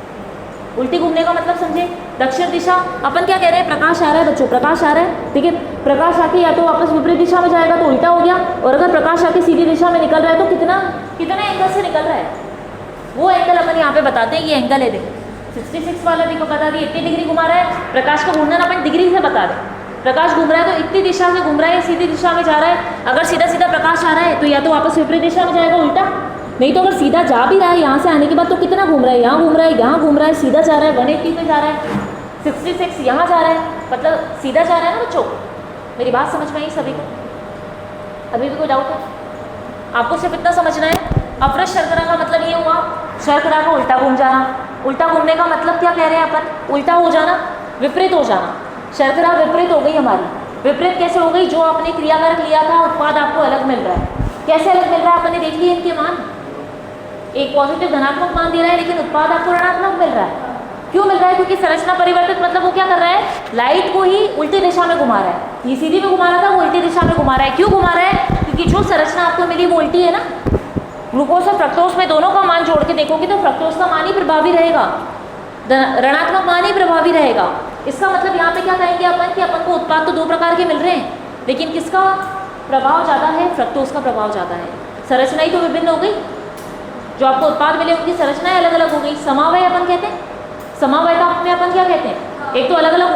उल्टी घूमने का मतलब समझे, दक्षिण दिशा, अपन क्या कह रहे हैं, प्रकाश आ रहा है बच्चों, प्रकाश आ रहा है, ठीक है, प्रकाश आके या तो वापस विपरीत दिशा में जाएगा तो उल्टा हो गया, और अगर प्रकाश आके सीधी दिशा में निकल रहा है तो कितना एंगल से निकल रहा है, वो एंगल अपन यहाँ पे बताते हैं, ये एंगल है देखो, 66 वाला देखो बता दिए, इतनी डिग्री घुमा रहा है, प्रकाश का घूमना अपन डिग्री से बता दें, प्रकाश घूम रहा है तो इतनी दिशा से घूम रहा है, सीधी दिशा में जा रहा है। अगर सीधा सीधा प्रकाश आ रहा है तो या तो वापस विपरीत दिशा में जाएगा उल्टा, नहीं तो अगर सीधा जा भी रहा है यहाँ से आने के बाद तो कितना घूम रहा है, यहाँ घूम रहा है, यहाँ घूम रहा है, सीधा जा रहा है, 180 पे जा रहा है, 66 यहाँ जा रहा है, मतलब सीधा जा रहा है ना बच्चों। मेरी बात समझ में आई सभी को, अभी भी कोई डाउट है? आपको सिर्फ इतना समझना है, अपभ्रंश शर्करा का मतलब ये हुआ, शर्करा को उल्टा घूम जाना। उल्टा घूमने का मतलब क्या कह रहे हैं अपन, उल्टा हो जाना, विपरीत हो जाना। शर्करा विपरीत हो गई हमारी, विपरीत कैसे हो गई, जो आपने क्रियाकारक लिया था उत्पाद आपको अलग मिल रहा है। कैसे अलग मिल रहा है, अपने देख लिए इनके मान, एक पॉजिटिव धनात्मक मान दे रहा है लेकिन उत्पाद आपको ऋणात्मक मिल रहा है। क्यों मिल रहा है, क्योंकि संरचना परिवर्तित, मतलब वो क्या कर रहा है, लाइट को ही उल्टी दिशा में घुमा रहा है। ये सीधी में घुमा रहा था, वो उल्टी दिशा में घुमा रहा है। क्यों घुमा रहा है, क्योंकि जो संरचना आपको मिली वो उल्टी है ना। ग्लूकोज और फ्रक्टोज में दोनों का मान जोड़ के देखोगे तो फ्रक्टोज का मान ही प्रभावी रहेगा, ऋणात्मक मान ही प्रभावी रहेगा। इसका मतलब यहाँ पे क्या कहेंगे अपन कि अपन को उत्पाद तो दो प्रकार के मिल रहे हैं, लेकिन किसका प्रभाव ज़्यादा है, फ्रक्टोज का प्रभाव ज़्यादा है। संरचना ही तो विभिन्न हो गई, जो आपको उत्पाद मिले उनकी संरचनाएं अलग अलग हो गई। समवाय अपन कहते हैं, समवायता में अपन क्या कहते हैं, एक तो अलग अलग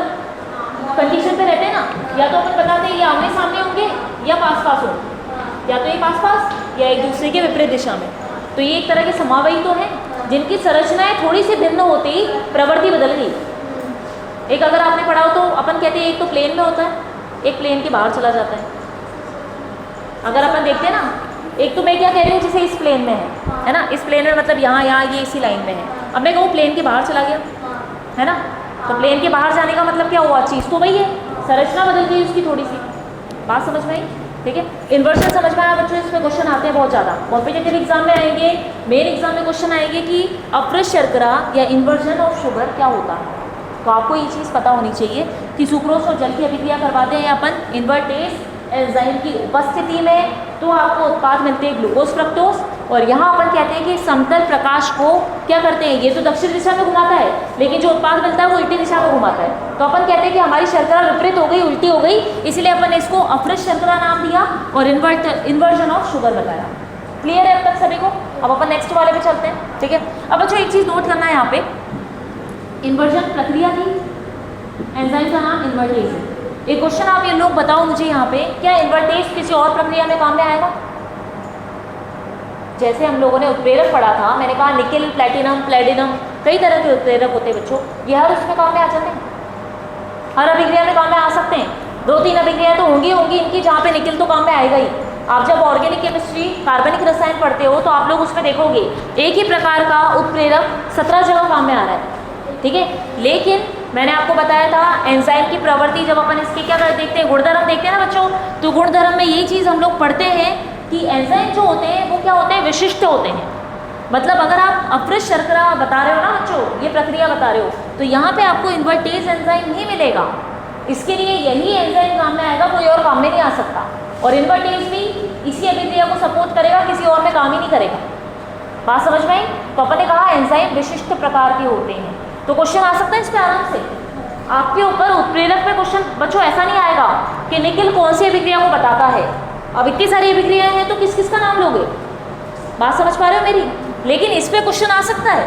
कंडीशन पे रहते हैं ना, या तो अपन बताते हैं ये आमने सामने होंगे या पास पास होंगे, या तो ये पास पास या एक दूसरे के विपरीत दिशा में। तो ये एक तरह के समवायी तो हैं जिनकी संरचनाएं थोड़ी सी भिन्न होते ही प्रवृत्ति बदल गई। एक अगर आपने पढ़ा हो तो अपन कहते हैं एक तो प्लेन में होता है, एक प्लेन के बाहर चला जाता है। अगर अपन देखते हैं ना, एक तो मैं क्या कह रही हूँ जैसे इस प्लेन में है ना, इस प्लेन में मतलब यहाँ ये इसी लाइन में है। अब मैं कहूँ प्लेन के बाहर चला गया है ना, तो प्लेन के बाहर जाने का मतलब क्या हुआ, चीज़ तो वही है, संरचना बदल गई उसकी थोड़ी सी। बात समझ में आई, ठीक है। इन्वर्जन समझ में आया बच्चों, इसमें क्वेश्चन आते हैं बहुत ज़्यादा, कॉम्पिटिटिव एग्जाम में आएंगे, मेन एग्जाम में क्वेश्चन आएंगे कि अपभ्रंश शर्करा या इन्वर्जन ऑफ शुगर क्या होता है। तो आपको ये चीज़ पता होनी चाहिए कि सुक्रोज और जल की अभिक्रिया करवाते हैं अपन इन्वर्टेज एंजाइम की उपस्थिति में, तो आपको उत्पाद मिलते हैं ग्लूकोज फ्रक्टोज। और यहाँ अपन कहते हैं कि समतल प्रकाश को क्या करते हैं, ये तो दक्षिण दिशा में घुमाता है, लेकिन जो उत्पाद मिलता है वो उल्टी दिशा में घुमाता है। तो अपन कहते हैं कि हमारी शर्करा विपरीत हो गई, उल्टी हो गई, इसलिए अपन ने इसको अपभ्रंश शर्करा नाम दिया और इन्वर्जन ऑफ शुगर बताया। क्लियर है अब तक सभी को? अब अपन नेक्स्ट वाले पे चलते हैं, ठीक है। अब बच्चों एक चीज़ नोट करना है यहाँ पे, इन्वर्जन प्रक्रिया थी, एंजाइम का नाम इन्वर्टेज है। एक क्वेश्चन आप ये लोग बताओ मुझे यहाँ पे, क्या इन्वर्टेज किसी और प्रक्रिया में काम में आएगा? जैसे हम लोगों ने उत्प्रेरक पढ़ा था, मैंने कहा निकेल, प्लेटिनम, प्लेडिनम, कई तरह के उत्प्रेरक होते हैं बच्चों, ये हर उसमें काम में आ जाते हैं, हर अभिक्रिया में काम में आ सकते हैं। 2-3 अभिक्रिया तो होंगी इनकी जहाँ पे निकेल तो काम में आएगा ही। आप जब ऑर्गेनिक केमिस्ट्री, कार्बनिक रसायन पढ़ते हो तो आप लोग उसमें देखोगे एक ही प्रकार का उत्प्रेरक 17 जगह काम में आ रहा है, ठीक है। लेकिन मैंने आपको बताया था एंजाइम की प्रवृत्ति, जब अपन इसके क्या कर देखते हैं, गुणधर्म देखते हैं ना बच्चों, तो गुणधर्म में ये चीज़ हम लोग पढ़ते हैं कि एंजाइम जो होते हैं वो क्या होते हैं, विशिष्ट होते हैं। मतलब अगर आप अपभ्रंश शर्करा बता रहे हो ना बच्चों, ये प्रक्रिया बता रहे हो, तो यहाँ पे आपको इन्वर्टेज एंजाइम ही मिलेगा। इसके लिए यही एंजाइम काम में आएगा, कोई और काम में नहीं आ सकता। और इन्वर्टेज भी इसी अभिक्रिया को सपोर्ट करेगा, किसी और में काम ही नहीं करेगा। बात समझ में आई? तो अपन ने कहा एंजाइम विशिष्ट प्रकार के होते हैं, तो क्वेश्चन आ सकता है इस पर आराम से। आपके ऊपर उत्प्रेरक पे क्वेश्चन बच्चों ऐसा नहीं आएगा कि निकिल कौन सी अभिक्रिया को बताता है। अब इतनी सारी अभिक्रियाएं हैं तो किस किस का नाम लोगे? बात समझ पा रहे हो मेरी? लेकिन इस पे क्वेश्चन आ सकता है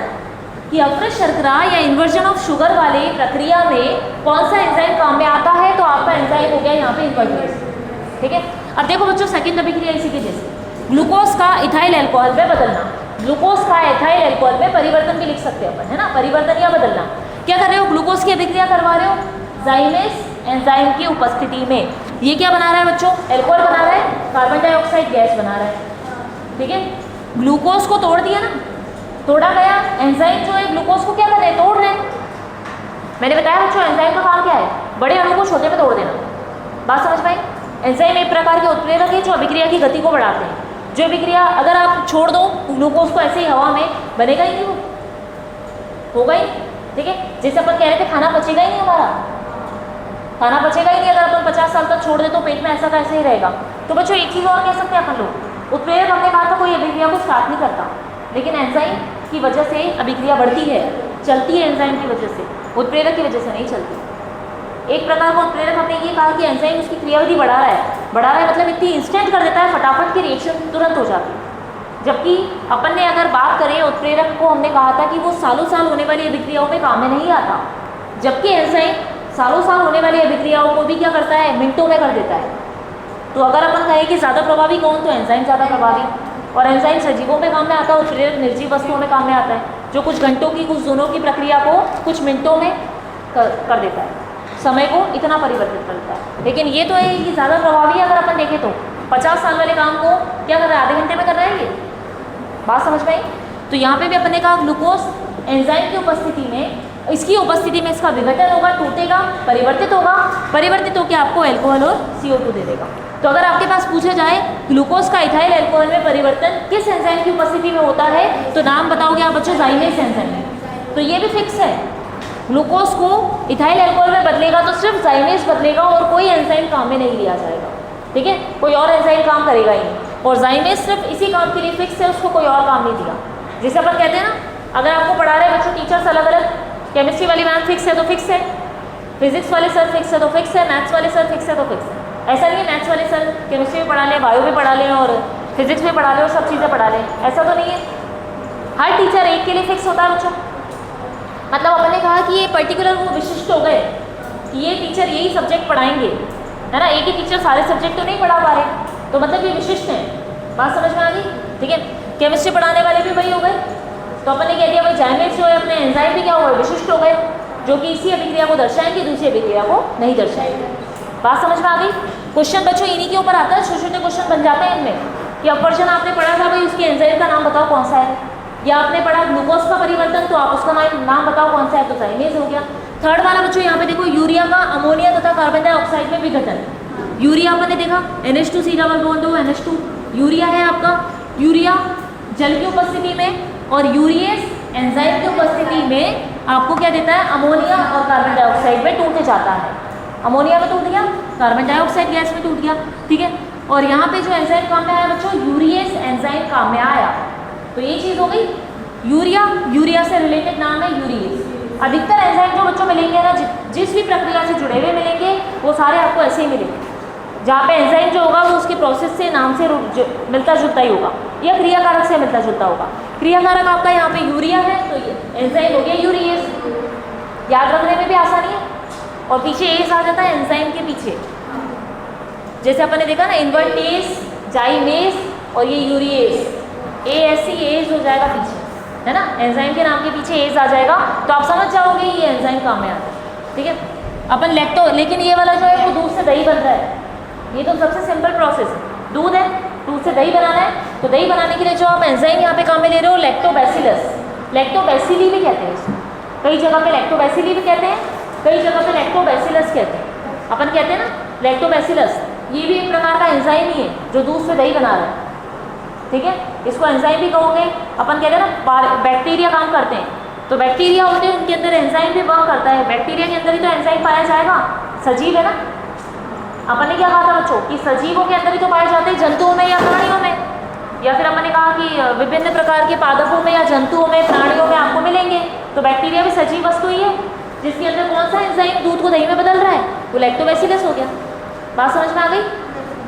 कि अपने शर्करा या इन्वर्जन ऑफ शुगर वाली प्रक्रिया में कौन सा एंजाइम काम में आता है, तो आपका एंजाइम हो गया यहाँ पे इन्वर्टेज। ठीक है, अब देखो बच्चों सेकंड अभिक्रिया इसी के जैसे, ग्लूकोज का इथाइल अल्कोहल में बदलना। ग्लूकोज का इथाइल अल्कोहल में परिवर्तन भी लिख सकते हैं अपन, है ना, परिवर्तन या बदलना। क्या कर रहे हो? ग्लूकोज की अभिक्रिया करवा रहे हो जाइमेस एंजाइम की उपस्थिति में। ये क्या बना रहा है बच्चों? अल्कोहल बना रहा है, कार्बन डाइऑक्साइड गैस बना रहा है। ठीक है, ग्लूकोज को तोड़ दिया ना, तोड़ा गया। एंजाइम जो है ग्लूकोज को क्या कर रहे हैं? तोड़ रहे हैं। मैंने बताया बच्चों एंजाइम का काम क्या है? बड़े अणु को छोटे में तोड़ देना। बात समझ पाए? एंजाइम एक प्रकार के उत्प्रेरक है जो अभिक्रिया की गति को बढ़ाते हैं। जो अभिक्रिया अगर आप छोड़ दो ग्लूकोज को ऐसे ही हवा में, बनेगा ही नहीं, वो होगा ही। ठीक है, जैसे अपन कह रहे थे खाना पचेगा ही नहीं, हमारा खाना पचेगा ही नहीं अगर अपन 50 साल तक छोड़ दे तो पेट में ऐसा का ऐसे ही रहेगा। तो बच्चों एक चीज़ और कह सकते हैं अपन लोग, उत्प्रेरक हमने कहा था कोई अभिक्रिया को स्टार्ट नहीं करता, लेकिन एंजाइम की वजह से अभिक्रिया बढ़ती है, चलती है एंजाइम की वजह से, उत्प्रेरक की वजह से नहीं चलती। एक प्रकार का उत्प्रेरक हमने ये कहा कि एंजाइम उसकी क्रियाविधि बढ़ा रहा है मतलब इतनी इंस्टेंट कर देता है, फटाफट की रिएक्शन तुरंत हो जाती है। जबकि अपन ने अगर बात करें उत्प्रेरक को, हमने कहा था कि वो सालों साल होने वाली अभिक्रियाओं में काम में नहीं आता, जबकि एंजाइम सालों साल होने वाली अभिक्रियाओं को भी क्या करता है? मिनटों में कर देता है। तो अगर अपन कहें कि ज़्यादा प्रभावी कौन, तो एंजाइम ज़्यादा प्रभावी। और एंजाइम सजीवों में काम में आता है, उत्प्रेरक निर्जीव वस्तुओं में काम में आता है, जो कुछ घंटों की कुछ दिनों की प्रक्रिया को कुछ मिनटों में कर देता है, समय को इतना परिवर्तित करता है। लेकिन ये तो है कि ज़्यादा प्रभावी अगर अपन देखें तो 50 साल वाले काम को क्या कर रहा है? आधे घंटे में कर रहा है ये। बात समझ में आई? तो यहाँ पे भी अपन ने कहा ग्लूकोज एंजाइम की उपस्थिति में, इसकी उपस्थिति में इसका विघटन होगा, टूटेगा, परिवर्तित होगा, परिवर्तित होकर आपको अल्कोहल और CO2 दे देगा। तो अगर आपके पास पूछा जाए ग्लूकोज का इथाइल अल्कोहल में परिवर्तन किस एंजाइम की उपस्थिति में होता है, तो नाम बताओगे आप बच्चों? Zymase enzyme. तो ये भी फिक्स है, ग्लूकोज को इथाइल अल्कोहल में बदलेगा तो सिर्फ जाइमेस बदलेगा और कोई एंजाइम काम में नहीं लिया जाएगा। ठीक है, कोई और एंजाइम काम करेगा ही नहीं, और जाइमेस सिर्फ इसी काम के लिए फिक्स है, उसको कोई और काम नहीं दिया। जैसे अपन कहते हैं ना, अगर आपको पढ़ा रहे बच्चों टीचर्स अलग अलग, केमिस्ट्री वाली मैम फिक्स है तो फिक्स है, फिजिक्स वाले सर फिक्स है तो फिक्स है, मैथ्स वाले सर फिक्स है तो फिक्स है। ऐसा नहीं है मैथ्स वाले सर केमिस्ट्री में पढ़ा लें, बायो में पढ़ा लें और फिजिक्स में पढ़ा लें और सब चीज़ें पढ़ा लें, ऐसा तो नहीं है। हर टीचर एक के लिए फिक्स होता है बच्चों। मतलब अपन ने कहा कि ये पर्टिकुलर वो विशिष्ट हो गए कि ये टीचर यही सब्जेक्ट पढ़ाएंगे, है ना, एक ही टीचर सारे सब्जेक्ट तो नहीं पढ़ा पा रहे, तो मतलब ये विशिष्ट हैं। बात समझ में आ गई? ठीक है, केमिस्ट्री पढ़ाने वाले भी वही हो गए, तो अपन ने कह दिया भाई जाइमेस जो है अपने एंजाइम भी क्या हुए? विशिष्ट हो गए, जो कि इसी अभिक्रिया को दर्शाएंगे, दूसरी अभिक्रिया को नहीं दर्शाएंगे। बात समझ में आ गई? क्वेश्चन बच्चों इन्हीं के ऊपर आता है, छोटे छोटे क्वेश्चन बन जाते हैं इनमें कि अपवर्जन आपने पढ़ा था, भाई उसके एंजाइम का नाम बताओ कौन सा है, या आपने पढ़ा ग्लूकोज का परिवर्तन, तो आप उसका नाम बताओ कौन सा है, तो जाइमेस हो गया। थर्ड वाला बच्चों यहाँ पे देखो, यूरिया का अमोनिया तथा कार्बन डाइऑक्साइड में विघटन। यूरिया अपन ने देखा NH2 NH2, यूरिया है आपका, यूरिया जल की उपस्थिति में और यूरियस एंजाइम की उपस्थिति में आपको क्या देता है? अमोनिया और कार्बन डाइऑक्साइड में टूट जाता है। अमोनिया में टूट गया, कार्बन डाइऑक्साइड गैस में टूट गया। ठीक है, और यहाँ पे जो एंजाइम काम में आया बच्चों, यूरियस एंजाइम काम में आया। तो ये चीज़ हो गई यूरिया से रिलेटेड नाम है यूरियस। अधिकतर एंजाइम जो बच्चों मिलेंगे ना, जिस भी प्रक्रिया से जुड़े हुए मिलेंगे, वो सारे आपको ऐसे ही मिलेंगे, जहाँ पे एंजाइम जो होगा वो उसके प्रोसेस से नाम से मिलता जुलता ही होगा, या क्रियाकारक से मिलता जुलता होगा। क्रियाकारक आपका यहाँ पे यूरिया है, तो एंजाइम हो गया यूरियस। याद रखने में भी आसानी है, और पीछे एस आ जाता है एंजाइम के पीछे, जैसे अपन ने देखा ना, इन्वर्टेस, जाइमेस और ये यूरियस, एस हो जाएगा पीछे, है ना, एंजाइम के नाम के पीछे एस आ जाएगा, तो आप समझ जाओगे ये एंजाइम काम में आता है। ठीक है, अपन लेकिन ये वाला जो है वो दूध से दही बन रहा है, ये तो सबसे सिंपल प्रोसेस है। दूध है, दूध से दही बनाना है, तो दही बनाने के लिए जो आप एंजाइम यहाँ पे काम में ले रहे हो, लैक्टोबैसिलस, लैक्टोबैसिली भी कहते हैं इसको, कई जगह पे लैक्टोबैसिली भी कहते हैं, कई जगह पे लैक्टोबैसिलस कहते हैं। अपन कहते हैं ना लैक्टोबैसिलस, ये भी एक प्रकार का एंजाइम ही है जो दूध से दही बना रहा है। ठीक है, इसको एंजाइम भी कहोगे। अपन कहते हैं ना बैक्टीरिया काम करते हैं, तो बैक्टीरिया होते हैं उनके अंदर एंजाइम भी वर्क करता है, बैक्टीरिया के अंदर ही तो एंजाइम पाया जाएगा, सजीव है ना। अपन ने क्या कहा था बच्चों कि सजीवों के अंदर ही तो पाए जाते हैं, जंतुओं में या प्राणियों में, या फिर अपन ने कहा कि विभिन्न प्रकार के पादपों में या जंतुओं में, प्राणियों में आपको मिलेंगे, तो बैक्टीरिया भी सजीव वस्तु ही है। जिसके अंदर कौन सा एंजाइम दूध को दही में बदल रहा है, वो लैक्टोबैसिलस हो गया। बात समझ में आ गई?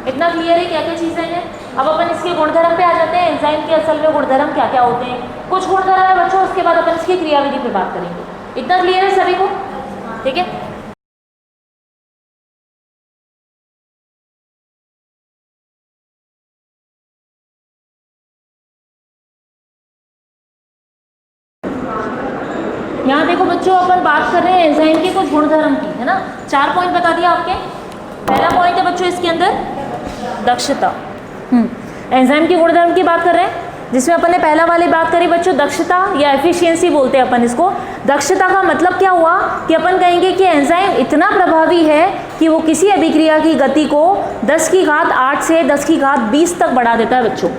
इतना क्लियर है क्या क्या चीज़ें हैं। अब अपन इसके गुणधर्म पे आ जाते हैं, एंजाइम के असल में गुणधर्म क्या क्या होते हैं। कुछ गुणधर्म है बच्चों, उसके बाद अपन इसकी क्रियाविधि पे बात करेंगे। इतना क्लियर है सभी को? ठीक है। यहाँ देखो बच्चों, अपन बात कर रहे हैं एंजाइम के कुछ गुणधर्म की, है ना। 4 पॉइंट बता दिया आपके। पहला पॉइंट है बच्चों इसके अंदर दक्षता। एंजाइम के गुणधर्म की बात कर रहे हैं, जिसमें अपन ने पहला वाली बात करी बच्चों दक्षता या एफिशिएंसी बोलते हैं अपन इसको। दक्षता का मतलब क्या हुआ कि अपन कहेंगे कि एंजाइम इतना प्रभावी है कि वो किसी अभिक्रिया की गति को 10 की घात 8 से 10 की घात 20 तक बढ़ा देता है बच्चों।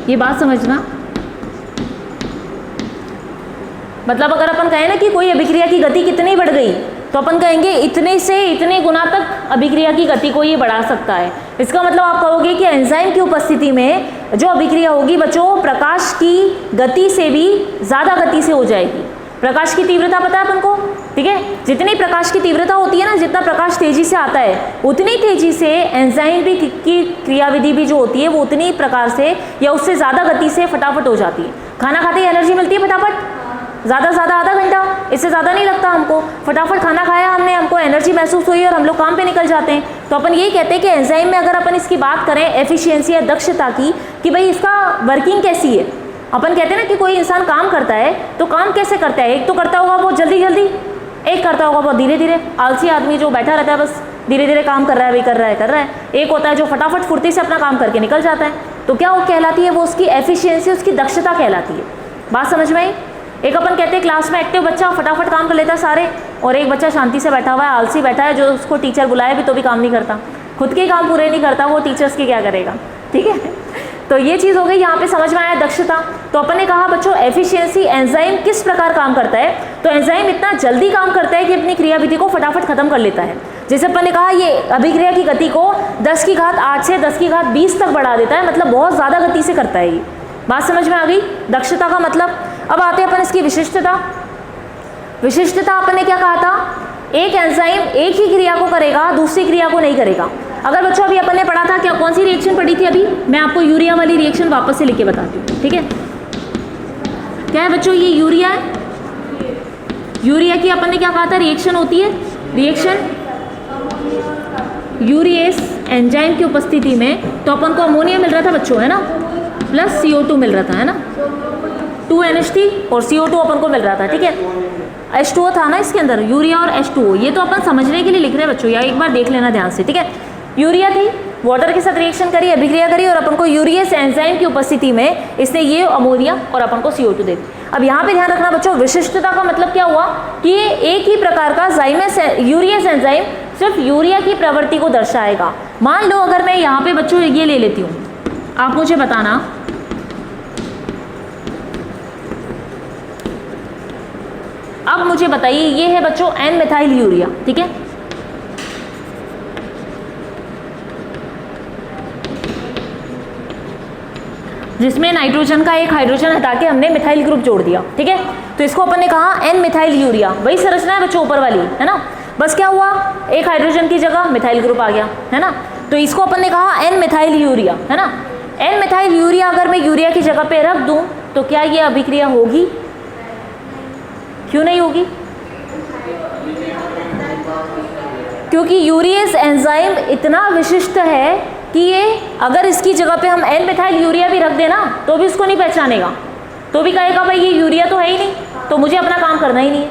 ये बात समझना। मतलब अगर अपन कहें ना कि कोई अभिक्रिया की गति कितनी बढ़ गई, तो अपन कहेंगे इतने से इतने गुना तक अभिक्रिया की गति को ये बढ़ा सकता है। इसका मतलब आप कहोगे कि एंजाइम की उपस्थिति में जो अभिक्रिया होगी बच्चों, प्रकाश की गति से भी ज़्यादा गति से हो जाएगी। प्रकाश की तीव्रता पता है अपन को, ठीक है। जितनी प्रकाश की तीव्रता होती है ना, जितना प्रकाश तेजी से आता है, उतनी तेजी से एंजाइम भी की क्रियाविधि भी जो होती है वो उतनी प्रकार से या उससे ज़्यादा गति से फटाफट हो जाती है। खाना खाते ही एनर्जी मिलती है फटाफट, ज़्यादा से ज़्यादा आधा घंटा, इससे ज़्यादा नहीं लगता हमको। फटाफट खाना खाया हमने, हमको एनर्जी महसूस हुई और हम लोग काम पे निकल जाते हैं। तो अपन यही कहते हैं कि एंजाइम में अगर अपन इसकी बात करें एफिशिएंसी या दक्षता की, कि भाई इसका वर्किंग कैसी है। अपन कहते हैं ना कि कोई इंसान काम करता है तो काम कैसे करता है, एक तो करता होगा वो जल्दी जल्दी, एक करता होगा बहुत धीरे धीरे। आलसी आदमी जो बैठा रहता है बस धीरे धीरे काम कर रहा है, भी कर रहा है। एक होता है जो फटाफट फुर्ती से अपना काम करके निकल जाता है। तो क्या वो कहलाती है, वो उसकी एफिशिएंसी, उसकी दक्षता कहलाती है। बात समझ में आई? एक अपन कहते हैं क्लास में एक्टिव बच्चा फटाफट काम कर लेता है सारे, और एक बच्चा शांति से बैठा हुआ है, आलसी बैठा है, जो उसको टीचर बुलाए भी तो भी काम नहीं करता, खुद के काम पूरे नहीं करता, वो टीचर्स के क्या करेगा। ठीक है, तो ये चीज़ हो गई, यहाँ पे समझ में आया दक्षता। तो अपन ने कहा बच्चों एफिशिएंसी, एंजाइम किस प्रकार काम करता है, तो एंजाइम इतना जल्दी काम करता है कि अपनी क्रियाविधि को फटाफट खत्म कर लेता है। जैसे अपन ने कहा ये अभिक्रिया की गति को 10 की घात 8 से 10 की घात 20 तक बढ़ा देता है, मतलब बहुत ज़्यादा गति से करता है ये। बात समझ में आ गई दक्षता का मतलब। अब आते हैं अपन इसकी विशिष्टता। विशिष्टता अपन ने क्या कहा था, एक एंजाइम एक ही क्रिया को करेगा, दूसरी क्रिया को नहीं करेगा। अगर बच्चों अभी अपन ने पढ़ा था, क्या कौन सी रिएक्शन पढ़ी थी अभी, मैं आपको यूरिया वाली रिएक्शन वापस से लिख के बताती हूँ। ठीक है, क्या है बच्चों, ये यूरिया है। यूरिया की अपन ने क्या कहा था, रिएक्शन होती है, रिएक्शन यूरिएस एंजाइम की उपस्थिति में। तो अपन को अमोनिया मिल रहा था बच्चों, है ना, प्लस CO2 मिल रहा था, है ना, 2NH3 और CO2 अपन को मिल रहा था। ठीक है, H2O था ना इसके अंदर, यूरिया और H2O। ये तो अपन समझने के लिए लिख रहे हैं बच्चों, या एक बार देख लेना ध्यान से। ठीक है, यूरिया थी, वाटर के साथ रिएक्शन करी, अभिक्रिया करी, और अपन को यूरियस एंजाइम की उपस्थिति में इसने ये अमोनिया और अपन को CO2 दे दी। अब यहाँ पे ध्यान रखना बच्चों, विशिष्टता का मतलब क्या हुआ कि ये एक ही प्रकार का जाइमस यूरियस एंजाइम सिर्फ यूरिया की प्रवृत्ति को दर्शाएगा। मान लो अगर मैं यहाँ पे बच्चों ये ले लेती हूँ, आप मुझे बताना, अब मुझे बताइए, ये है बच्चों एन मिथाइल यूरिया। ठीक है, जिसमें नाइट्रोजन का एक हाइड्रोजन हटा के हमने मिथाइल ग्रुप जोड़ दिया। ठीक है, तो इसको अपन ने कहा एन मिथाइल यूरिया। वही संरचना है बच्चों ऊपर वाली, है ना, बस क्या हुआ, एक हाइड्रोजन की जगह मिथाइल ग्रुप आ गया, है ना। तो इसको अपन ने कहा एन मिथाइल यूरिया, है ना। एन मिथाइल यूरिया अगर मैं यूरिया की जगह पे रख दूं तो क्या ये अभिक्रिया होगी, क्यों नहीं होगी, क्योंकि यूरियस एंजाइम इतना विशिष्ट है कि ये अगर इसकी जगह पे हम एन मिथाइल यूरिया भी रख देना तो भी उसको नहीं पहचानेगा, तो भी कहेगा भाई ये यूरिया तो है ही नहीं, तो मुझे अपना काम करना ही नहीं है।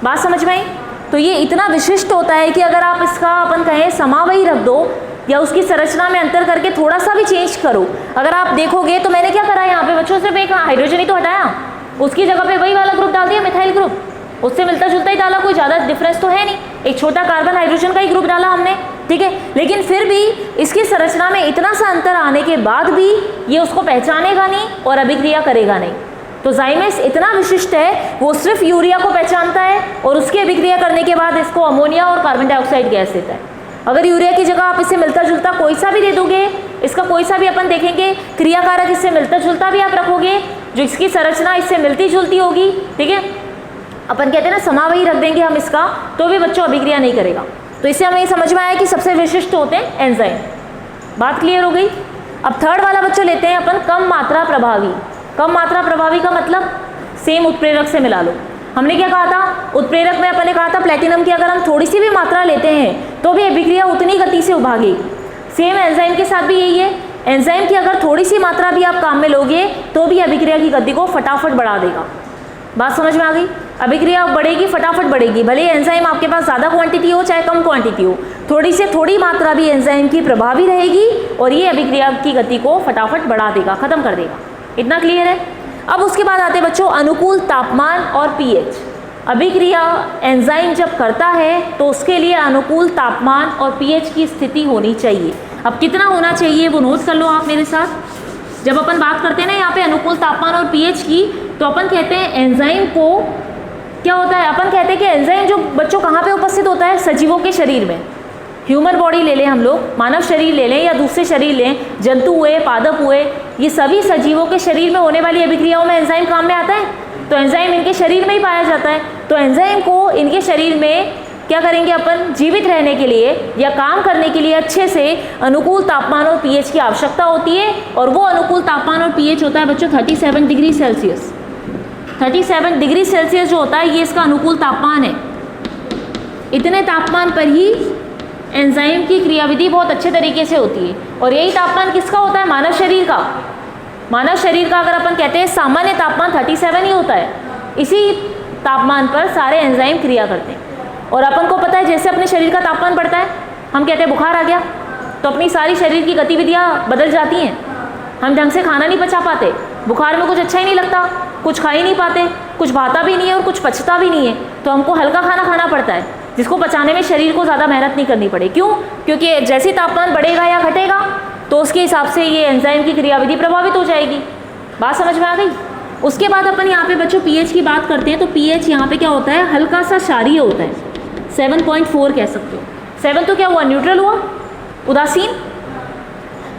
बात समझ में आई? तो ये इतना विशिष्ट होता है कि अगर आप इसका अपन कहें समावही रख दो या उसकी संरचना में अंतर करके थोड़ा सा भी चेंज करो, अगर आप देखोगे तो मैंने क्या करा यहाँ पे बच्चों, सिर्फ एक हाइड्रोजन ही तो हटाया, उसकी जगह पे वही वाला ग्रुप डाल दिया मिथाइल ग्रुप, उससे मिलता जुलता ही डाला, कोई ज़्यादा डिफरेंस तो है नहीं, एक छोटा कार्बन हाइड्रोजन का ही ग्रुप डाला हमने। ठीक है, लेकिन फिर भी इसकी संरचना में इतना सा अंतर आने के बाद भी ये उसको पहचानेगा नहीं और अभिक्रिया करेगा नहीं। तो जाइमस इतना विशिष्ट है, वो सिर्फ यूरिया को पहचानता है और उसकी अभिक्रिया करने के बाद इसको अमोनिया और कार्बन डाइऑक्साइड गैस देता है। अगर यूरिया की जगह आप इसे मिलता जुलता कोई सा भी दे दोगे, इसका कोई सा भी अपन देखेंगे क्रियाकारक इससे मिलता जुलता भी आप रखोगे, जो इसकी संरचना इससे मिलती जुलती होगी, ठीक है, अपन कहते हैं ना समावही रख देंगे हम इसका तो भी बच्चों अभिक्रिया नहीं करेगा। तो इससे हमें समझ में आया कि सबसे विशिष्ट होते हैं एंजाइम। बात क्लियर हो गई। अब थर्ड वाला बच्चों लेते हैं अपन कम मात्रा प्रभावी। कम मात्रा प्रभावी का मतलब सेम उत्प्रेरक से मिला लो। हमने क्या कहा था, उत्प्रेरक में अपन ने कहा था प्लेटिनम की अगर हम थोड़ी सी भी मात्रा लेते हैं तो भी अभिक्रिया उतनी गति से भागेगी। सेम एंजाइम के साथ भी यही है, एंजाइम की अगर थोड़ी सी मात्रा भी आप काम में लोगे तो भी अभिक्रिया की गति को फटाफट बढ़ा देगा। बात समझ में आ गई। अभिक्रिया बढ़ेगी, फटाफट बढ़ेगी, भले एंजाइम आपके पास ज़्यादा क्वांटिटी हो चाहे कम क्वांटिटी हो, थोड़ी से थोड़ी मात्रा भी एंजाइम की प्रभावी रहेगी और ये अभिक्रिया की गति को फटाफट बढ़ा देगा, खत्म कर देगा। इतना क्लियर है। अब उसके बाद आते बच्चों अनुकूल तापमान और पीएच। अभिक्रिया एंजाइम जब करता है तो उसके लिए अनुकूल तापमान और पीएच की स्थिति होनी चाहिए। अब कितना होना चाहिए वो नोट कर लो आप मेरे साथ। जब अपन बात करते हैं ना यहाँ पे अनुकूल तापमान और पीएच की, तो अपन कहते हैं एंजाइम को क्या होता है, अपन कहते हैं कि एंजाइम जो बच्चों कहाँ पे उपस्थित होता है, सजीवों के शरीर में। ह्यूमन बॉडी ले लें हम लोग, मानव शरीर ले लें या दूसरे शरीर लें, जंतु हुए, पादप हुए, ये सभी सजीवों के शरीर में होने वाली अभिक्रियाओं में एंजाइम काम में आता है। तो एंजाइम इनके शरीर में ही पाया जाता है। तो एंजाइम को इनके शरीर में क्या करेंगे अपन, जीवित रहने के लिए या काम करने के लिए अच्छे से अनुकूल तापमान और पीएच की आवश्यकता होती है। और वो अनुकूल तापमान और पीएच होता है बच्चों 37 डिग्री सेल्सियस। 37 डिग्री सेल्सियस जो होता है ये इसका अनुकूल तापमान है। इतने तापमान पर ही एंजाइम की क्रियाविधि बहुत अच्छे तरीके से होती है। और यही तापमान किसका होता है, मानव शरीर का। मानव शरीर का अगर अपन कहते हैं सामान्य तापमान 37 ही होता है। इसी तापमान पर सारे एंजाइम क्रिया करते हैं। और अपन को पता है जैसे अपने शरीर का तापमान बढ़ता है, हम कहते हैं बुखार आ गया तो अपनी सारी शरीर की गतिविधियाँ बदल जाती हैं। हम ढंग से खाना नहीं पचा पाते, बुखार में कुछ अच्छा ही नहीं लगता, कुछ खा ही नहीं पाते, कुछ भाता भी नहीं है और कुछ पचता भी नहीं है, तो हमको हल्का खाना खाना पड़ता है जिसको पचाने में शरीर को ज़्यादा मेहनत नहीं करनी पड़े। क्यों? क्योंकि जैसे तापमान बढ़ेगा या घटेगा तो उसके हिसाब से ये एंजाइम की क्रियाविधि प्रभावित हो जाएगी। बात समझ में आ गई। उसके बाद अपन यहाँ पे बच्चों पीएच की बात करते हैं। तो पीएच यहाँ पे क्या होता है, हल्का सा क्षारीय होता है। 7.4 कह सकते हो। 7 तो क्या हुआ, न्यूट्रल हुआ, उदासीन।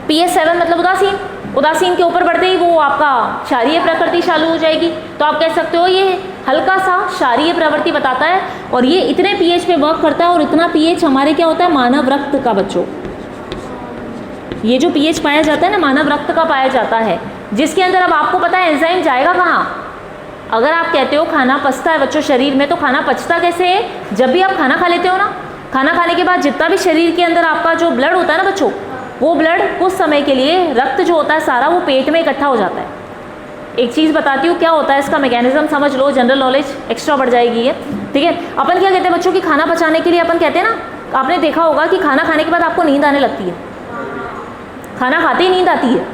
पीएच 7 मतलब उदासीन। उदासीन के ऊपर बढ़ते ही वो आपका क्षारीय प्रकृति चालू हो जाएगी। तो आप कह सकते हो ये हल्का सा क्षारीय प्रवृत्ति बताता है। और ये इतने पीएच पे वर्क करता है। और इतना पीएच हमारे क्या होता है, मानव रक्त का बच्चों, ये जो पीएच पाया जाता है ना मानव रक्त का पाया जाता है, जिसके अंदर अब आपको पता है एंजाइम जाएगा कहाँ। अगर आप कहते हो खाना पचता है बच्चों शरीर में, तो खाना पचता कैसे है, जब भी आप खाना खा लेते हो ना, खाना खाने के बाद जितना भी शरीर के अंदर आपका जो ब्लड होता है ना बच्चों, वो ब्लड कुछ समय के लिए रक्त जो होता है सारा वो पेट में इकट्ठा हो जाता है। एक चीज़ बताती हूँ क्या होता है इसका मैकेनिज्म समझ लो, जनरल नॉलेज एक्स्ट्रा बढ़ जाएगी ये, ठीक है। अपन क्या कहते हैं बच्चों की खाना पचाने के लिए अपन कहते हैं ना, आपने देखा होगा कि खाना खाने के बाद आपको नींद आने लगती है। खाना खाते ही नींद आती है।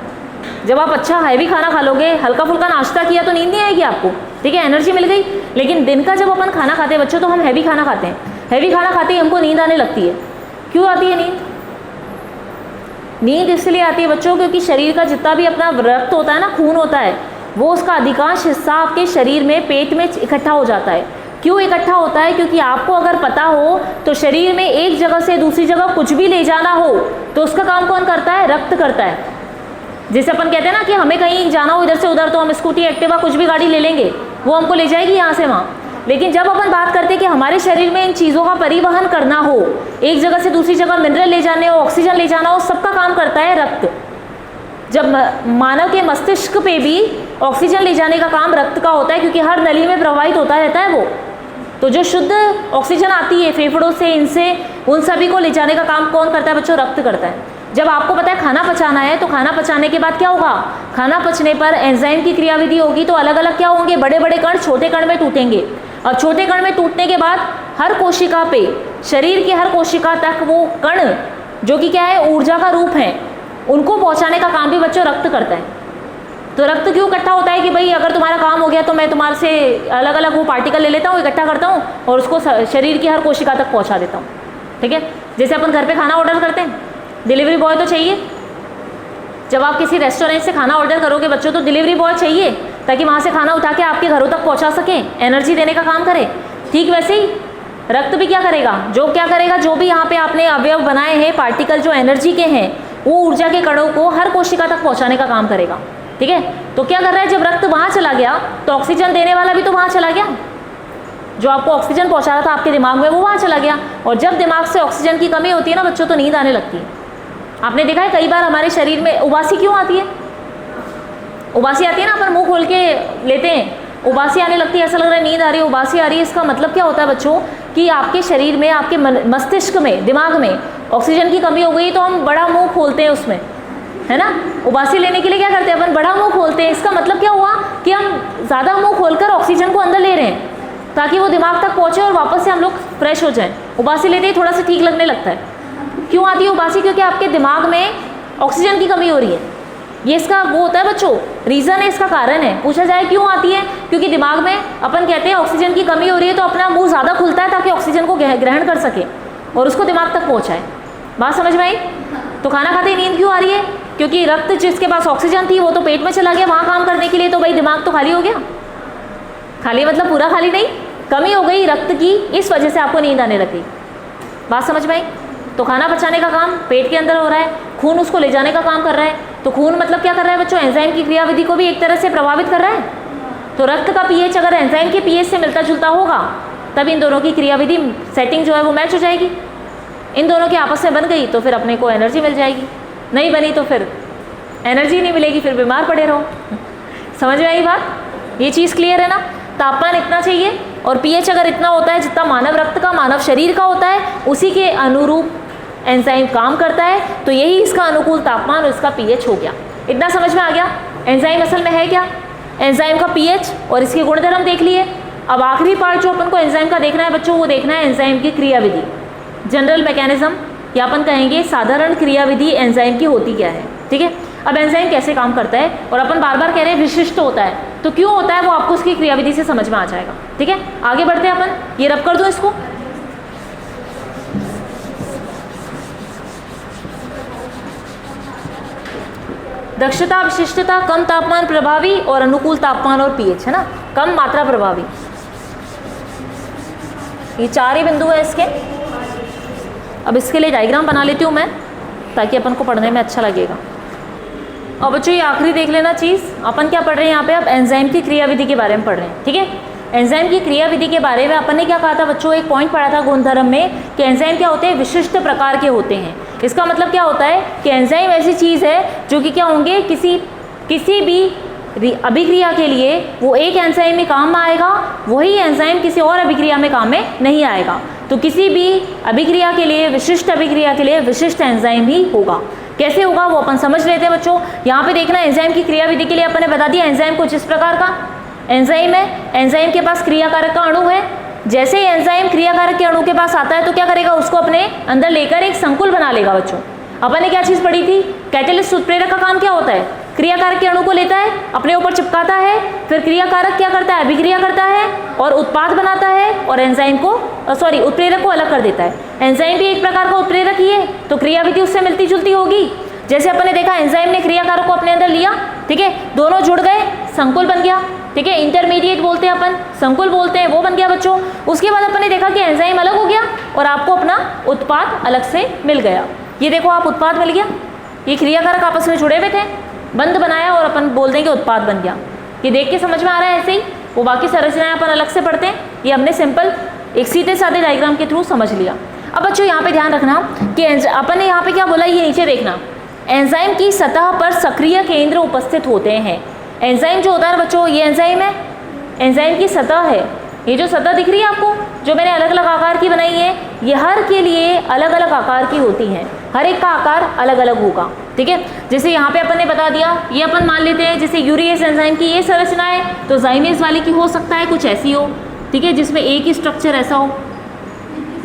जब आप अच्छा हैवी खाना खा लोगे, हल्का फुल्का नाश्ता किया तो नींद नहीं आएगी आपको, ठीक है, एनर्जी मिल गई। लेकिन दिन का जब अपन खाना खाते हैं बच्चों तो हम हैवी खाना खाते हैं। हैवी खाना खाते ही हमको नींद आने लगती है। क्यों आती है नींद? नींद इसलिए आती है बच्चों क्योंकि शरीर का जितना भी अपना रक्त होता है ना, खून होता है, वो उसका अधिकांश हिस्सा आपके शरीर में पेट में इकट्ठा हो जाता है। क्यों इकट्ठा होता है? क्योंकि आपको अगर पता हो तो शरीर में एक जगह से दूसरी जगह कुछ भी ले जाना हो तो उसका काम कौन करता है? रक्त करता है। जैसे अपन कहते हैं ना कि हमें कहीं जाना हो इधर से उधर तो हम स्कूटी, एक्टिवा, कुछ भी गाड़ी ले लेंगे, वो हमको ले जाएगी यहाँ से वहाँ। लेकिन जब अपन बात करते हैं कि हमारे शरीर में इन चीज़ों का परिवहन करना हो, एक जगह से दूसरी जगह मिनरल ले जाने हो, ऑक्सीजन ले जाना हो, सबका काम करता है रक्त। जब मानव के मस्तिष्क पे भी ऑक्सीजन ले जाने का काम रक्त का होता है क्योंकि हर नली में प्रवाहित होता रहता है वो। तो जो शुद्ध ऑक्सीजन आती है फेफड़ों से, इनसे, उन सभी को ले जाने का काम कौन करता है बच्चों? रक्त करता है। जब आपको पता है खाना पचाना है तो खाना पचाने के बाद क्या होगा? खाना पचने पर एंजाइम की क्रियाविधि होगी तो अलग अलग क्या होंगे? बड़े बड़े कण छोटे कण में टूटेंगे। और छोटे कण में टूटने के बाद हर कोशिका पे, शरीर की हर कोशिका तक वो कण जो कि क्या है, ऊर्जा का रूप है, उनको पहुंचाने का काम भी बच्चों रक्त करता है। तो रक्त क्यों इकट्ठा होता है कि भाई अगर तुम्हारा काम हो गया तो मैं तुम्हारे से अलग अलग वो पार्टिकल ले लेता हूँ, इकट्ठा करता हूँ और उसको शरीर की हर कोशिका तक पहुँचा देता हूँ, ठीक है। जैसे अपन घर पे खाना ऑर्डर करते हैं, डिलीवरी बॉय तो चाहिए। जब आप किसी रेस्टोरेंट से खाना ऑर्डर करोगे बच्चों तो डिलीवरी बॉय चाहिए ताकि वहाँ से खाना उठा के आपके घरों तक पहुँचा सकें, एनर्जी देने का काम करे। ठीक वैसे ही रक्त भी क्या करेगा? जो क्या करेगा, जो भी यहाँ पे आपने अवयव बनाए हैं, पार्टिकल जो एनर्जी के हैं, वो ऊर्जा के कणों को हर कोशिका तक पहुँचाने का काम करेगा, ठीक है। तो क्या कर रहा है, जब रक्त वहाँ चला गया तो ऑक्सीजन देने वाला भी तो वहाँ चला गया। जो आपको ऑक्सीजन पहुंचा रहा था आपके दिमाग में वो वहाँ चला गया, और जब दिमाग से ऑक्सीजन की कमी होती है ना बच्चों तो नींद आने लगती है। आपने देखा है कई बार हमारे शरीर में उबासी क्यों आती है? उबासी आती है ना, अपन मुंह खोल के लेते हैं, उबासी आने लगती है, ऐसा लग रहा है नींद आ रही है, उबासी आ रही है। इसका मतलब क्या होता है बच्चों कि आपके शरीर में, आपके मस्तिष्क में, दिमाग में ऑक्सीजन की कमी हो गई, तो हम बड़ा मुंह खोलते हैं उसमें, है ना। उबासी लेने के लिए क्या करते हैं अपन? बड़ा मुंह खोलते हैं। इसका मतलब क्या हुआ कि हम ज़्यादा मुंह खोलकर ऑक्सीजन को अंदर ले रहे हैं ताकि वो दिमाग तक पहुँचे और वापस से हम लोग फ्रेश हो जाएं। उबासी लेते ही थोड़ा सा ठीक लगने लगता है। क्यों आती है उबासी? क्योंकि आपके दिमाग में ऑक्सीजन की कमी हो रही है। ये इसका वो होता है बच्चों, रीज़न है, इसका कारण है। पूछा जाए क्यों आती है? क्योंकि दिमाग में अपन कहते हैं ऑक्सीजन की कमी हो रही है तो अपना मुंह ज़्यादा खुलता है ताकि ऑक्सीजन को ग्रहण कर सके और उसको दिमाग तक पहुँचाए। बात समझ में आई? तो खाना खाते ही नींद क्यों आ रही है? क्योंकि रक्त जिसके पास ऑक्सीजन थी वो तो पेट में चला गया वहाँ काम करने के लिए, तो भाई दिमाग तो खाली हो गया। खाली मतलब पूरा खाली नहीं, कमी हो गई रक्त की, इस वजह से आपको नींद आने लग गई। बात समझ में आई? तो खाना पचाने का काम पेट के अंदर हो रहा है, खून उसको ले जाने का काम कर रहा है। तो खून मतलब क्या कर रहा है बच्चों? एंजाइम की क्रियाविधि को भी एक तरह से प्रभावित कर रहा है। तो रक्त का पीएच अगर एंजाइम के पीएच से मिलता जुलता होगा तब इन दोनों की क्रियाविधि सेटिंग जो है वो मैच हो जाएगी। इन दोनों की आपस में बन गई तो फिर अपने को एनर्जी मिल जाएगी, नहीं बनी तो फिर एनर्जी नहीं मिलेगी, फिर बीमार पड़े रहो। समझ में आई बात? ये चीज़ क्लियर है ना? तापमान इतना चाहिए और पीएच अगर इतना होता है जितना मानव रक्त का, मानव शरीर का होता है, उसी के अनुरूप एंजाइम काम करता है। तो यही इसका अनुकूल तापमान और इसका पीएच हो गया। इतना समझ में आ गया? एंजाइम असल में है क्या? एंजाइम का पीएच और इसके गुणधर्म देख लिए। अब आखिरी पार्ट जो अपन को एंजाइम का देखना है बच्चों, वो देखना है एंजाइम की क्रियाविधि, जनरल मैकेनिज्म, या अपन कहेंगे साधारण क्रियाविधि एंजाइम की होती क्या है। ठीक है, अब एंजाइम कैसे काम करता है, और अपन बार बार कह रहे हैं विशिष्ट होता है, तो क्यों होता है वो आपको उसकी क्रियाविधि से समझ में आ जाएगा। ठीक है, आगे बढ़ते हैं अपन। ये रब कर दो इसको। दक्षता, विशिष्टता, कम तापमान प्रभावी और अनुकूल तापमान और पीएच, है ना, कम मात्रा प्रभावी। ये चार ही बिंदु है इसके। अब इसके लिए डायग्राम बना लेती हूँ मैं ताकि अपन को पढ़ने में अच्छा लगेगा। और बच्चों ये आखिरी देख लेना चीज़, अपन क्या पढ़ रहे हैं यहाँ पे? अब एंजाइम की क्रियाविधि के बारे में पढ़ रहे हैं। ठीक है, एंजाइम की क्रियाविधि के बारे में अपन ने क्या कहा था बच्चों? एक पॉइंट पढ़ा था गुणधर्म में कि एंजाइम क्या होते हैं? विशिष्ट प्रकार के होते हैं। इसका मतलब क्या होता है कि एंजाइम ऐसी चीज़ है जो कि क्या होंगे, किसी भी अभिक्रिया के लिए वो एक एंजाइम में काम में आएगा, वही एंजाइम किसी और अभिक्रिया में काम में नहीं आएगा। तो किसी भी अभिक्रिया के लिए, विशिष्ट अभिक्रिया के लिए विशिष्ट एंजाइम ही होगा। कैसे होगा वो अपन समझ लेते हैं बच्चों। यहाँ पे देखना, एंजाइम की क्रियाविधि के लिए अपन ने बता दिया एंजाइम को जिस प्रकार का एंजाइम है, एंजाइम के पास क्रियाकारक का अणु है। जैसे ही एंजाइम क्रियाकारक के अणु के पास आता है तो क्या करेगा? उसको अपने अंदर लेकर एक संकुल बना लेगा बच्चों। अपन ने क्या चीज़ पढ़ी थी? कैटेलिस्ट, उत्प्रेरक का काम क्या होता है? क्रियाकारक के अणु को लेता है, अपने ऊपर चिपकाता है, फिर क्रियाकारक क्या करता है? अभिक्रिया करता है और उत्पाद बनाता है और एंजाइम को उत्प्रेरक को अलग कर देता है। एंजाइम भी एक प्रकार का उत्प्रेरक ही है, तो क्रियाविधि उससे मिलती जुलती होगी। जैसे अपन ने देखा एंजाइम ने क्रियाकारक को अपने अंदर लिया, ठीक है, दोनों जुड़ गए, संकुल बन गया। ठीक है, इंटरमीडिएट बोलते हैं अपन, संकुल बोलते हैं, वो बन गया बच्चों। उसके बाद अपन ने देखा कि एंजाइम अलग हो गया और आपको अपना उत्पाद अलग से मिल गया। ये देखो आप, उत्पाद मिल गया। ये क्रियाकारक आपस में जुड़े हुए थे, बंध बनाया और अपन बोल देंगे उत्पाद बन गया। ये देख के समझ में आ रहा है? ऐसे ही वो बाकी संरचनाएं अपन अलग से पढ़ते हैं, ये हमने सिंपल एक सीधे साधे डायग्राम के थ्रू समझ लिया। अब बच्चों यहाँ पे ध्यान रखना कि अपन ने यहाँ पे क्या बोला, ये नीचे देखना, एंजाइम की सतह पर सक्रिय केंद्र उपस्थित होते हैं। एंजाइम जो होता है बच्चों, ये एंजाइम है, एंजाइम की सतह है, ये जो सतह दिख रही है आपको, जो मैंने अलग अलग आकार की बनाई है, ये हर के लिए अलग अलग आकार की होती हैं, हर एक का आकार अलग अलग होगा। ठीक है, जैसे यहाँ पे अपन ने बता दिया, ये अपन मान लेते हैं जैसे यूरिएस एंजाइम की ये संरचना है, तो जाइमेज वाले की हो सकता है कुछ ऐसी हो, ठीक है, जिसमें एक ही स्ट्रक्चर ऐसा हो।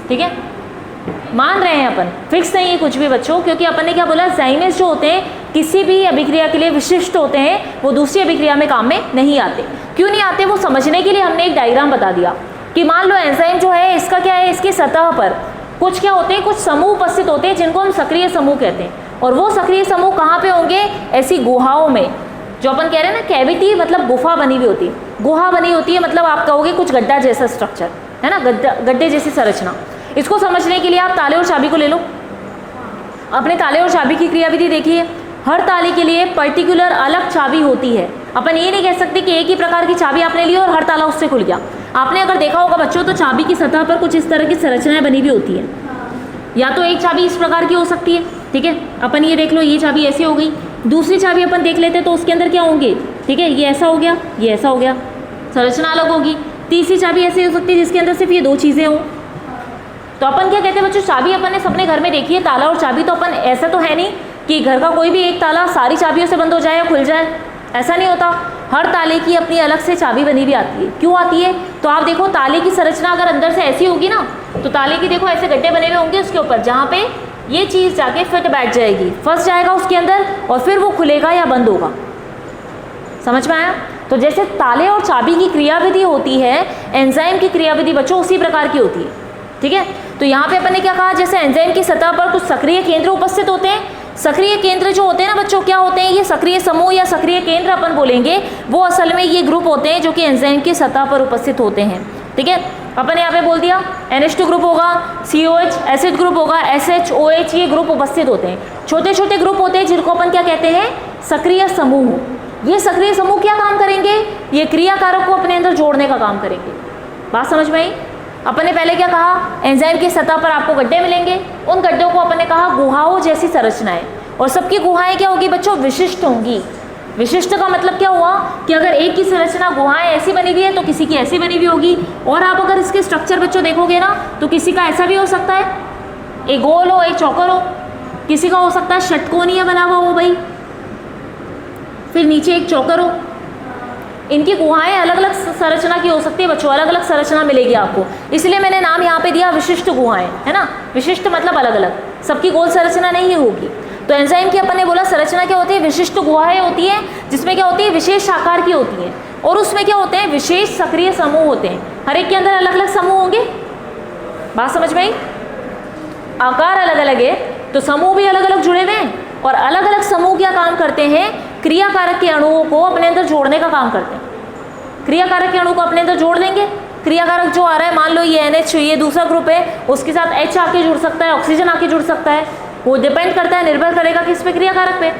ठीक है, मान रहे हैं अपन, फिक्स नहीं है कुछ भी बच्चों, क्योंकि अपन ने क्या बोला, जाइमेज जो होते हैं किसी भी अभिक्रिया के लिए विशिष्ट होते हैं, वो दूसरी अभिक्रिया में काम में नहीं आते। क्यों नहीं आते वो समझने के लिए हमने एक डायग्राम बता दिया कि मान लो एंजाइम जो है इसका क्या है, इसकी सतह पर कुछ क्या होते हैं, कुछ समूह उपस्थित होते हैं जिनको हम सक्रिय समूह कहते हैं। और वो सक्रिय समूह कहाँ पे होंगे? ऐसी गुहाओं में, जो अपन कह रहे हैं ना, कैविटी मतलब गुफा बनी हुई होती है, गुहा बनी होती है, मतलब आप कहोगे कुछ गड्ढा जैसा स्ट्रक्चर है ना, गड्ढे जैसी संरचना। इसको समझने के लिए आप ताले और चाबी को ले लो, अपने ताले और चाबी की क्रियाविधि देखिए। हर ताले के लिए पर्टिकुलर अलग चाबी होती है। अपन ये नहीं कह सकते कि एक ही प्रकार की चाबी आपने ली और हर ताला उससे खुल गया। आपने अगर देखा होगा बच्चों तो चाबी की सतह पर कुछ इस तरह की संरचनाएं बनी हुई होती है। या तो एक चाबी इस प्रकार की हो सकती है, ठीक है, अपन ये देख लो ये चाबी ऐसी हो गई। दूसरी चाबी अपन देख लेते तो उसके अंदर क्या होंगे, ठीक है, ये ऐसा हो गया, ये ऐसा हो गया, संरचना अलग होगी। तीसरी चाबी ऐसी हो सकती है जिसके अंदर सिर्फ ये दो चीज़ें हों। तो अपन क्या कहते हैं बच्चों, चाबी अपन ने सबने घर में देखी है, ताला और चाबी। तो अपन ऐसा तो है नहीं कि घर का कोई भी एक ताला सारी चाबियों से बंद हो जाए या खुल जाए, ऐसा नहीं होता। हर ताले की अपनी अलग से चाबी बनी हुई आती है। क्यों आती है, तो आप देखो ताले की संरचना अगर अंदर से ऐसी होगी ना, तो ताले की देखो ऐसे गड्ढे बने हुए होंगे उसके ऊपर, जहाँ पे ये चीज़ जाके फिट बैठ जाएगी, फंस जाएगा उसके अंदर और फिर वो खुलेगा या बंद होगा। समझ में आया। तो जैसे ताले और चाबी की क्रियाविधि होती है, एंजाइम की क्रियाविधि बच्चों उसी प्रकार की होती है, ठीक है। तो यहाँ पे अपन ने क्या कहा, जैसे एंजाइम की सतह पर कुछ सक्रिय केंद्र उपस्थित होते हैं। सक्रिय केंद्र जो होते हैं ना बच्चों, क्या होते हैं, ये सक्रिय समूह या सक्रिय केंद्र अपन बोलेंगे, वो असल में ये ग्रुप होते हैं जो कि एंजाइम की सतह पर उपस्थित होते हैं, ठीक है। अपन यहाँ पे बोल दिया NH2 ग्रुप होगा, COH एसिड ग्रुप होगा, SHOH, ये ग्रुप उपस्थित होते हैं। छोटे छोटे ग्रुप होते हैं जिनको अपन क्या कहते हैं, सक्रिय समूह। ये सक्रिय समूह क्या काम करेंगे, ये क्रिया कारक को अपने अंदर जोड़ने का काम करेंगे। बात समझ में आई। अपन ने पहले क्या कहा, एंजाइम की सतह पर आपको गड्ढे मिलेंगे, उन गड्ढों को अपन ने कहा गुहाओं जैसी संरचनाएं, और सबकी गुहाएं क्या होगी बच्चों, विशिष्ट होंगी। विशिष्ट का मतलब क्या हुआ कि अगर एक की संरचना गुहाएं ऐसी बनी हुई है तो किसी की ऐसी बनी हुई होगी। और आप अगर इसके स्ट्रक्चर बच्चों देखोगे ना, तो किसी का ऐसा भी हो सकता है, एक गोल हो एक चौकर हो, किसी का हो सकता है षटकोणीय बना हुआ हो भाई, फिर नीचे एक चौकर हो। इनकी गुहाएं अलग अलग संरचना की हो सकती है बच्चों, अलग अलग संरचना मिलेगी आपको, इसलिए मैंने नाम यहाँ पे दिया विशिष्ट गुहाएं, है ना। विशिष्ट मतलब अलग अलग, सबकी गोल संरचना नहीं होगी। तो एंजाइम की अपन ने बोला संरचना क्या होती है, विशिष्ट गुहाएं होती है, जिसमें क्या होती है, विशेष आकार की होती है, और उसमें क्या होते हैं, विशेष सक्रिय समूह होते हैं। हर एक के अंदर अलग अलग समूह होंगे। बात समझ में आई। आकार अलग अलग है तो समूह भी अलग अलग जुड़े हुए हैं, और अलग अलग समूह क्या काम करते हैं, क्रियाकारक के अणुओं को अपने अंदर जोड़ने का काम करते हैं। क्रियाकारक के अणु को अपने अंदर जोड़ देंगे। क्रियाकारक जो आ रहा है, मान लो ये NH, ये दूसरा ग्रुप है, उसके साथ H आके जुड़ सकता है, ऑक्सीजन आके जुड़ सकता है। वो डिपेंड करता है, निर्भर करेगा किस पे, क्रियाकारक पे।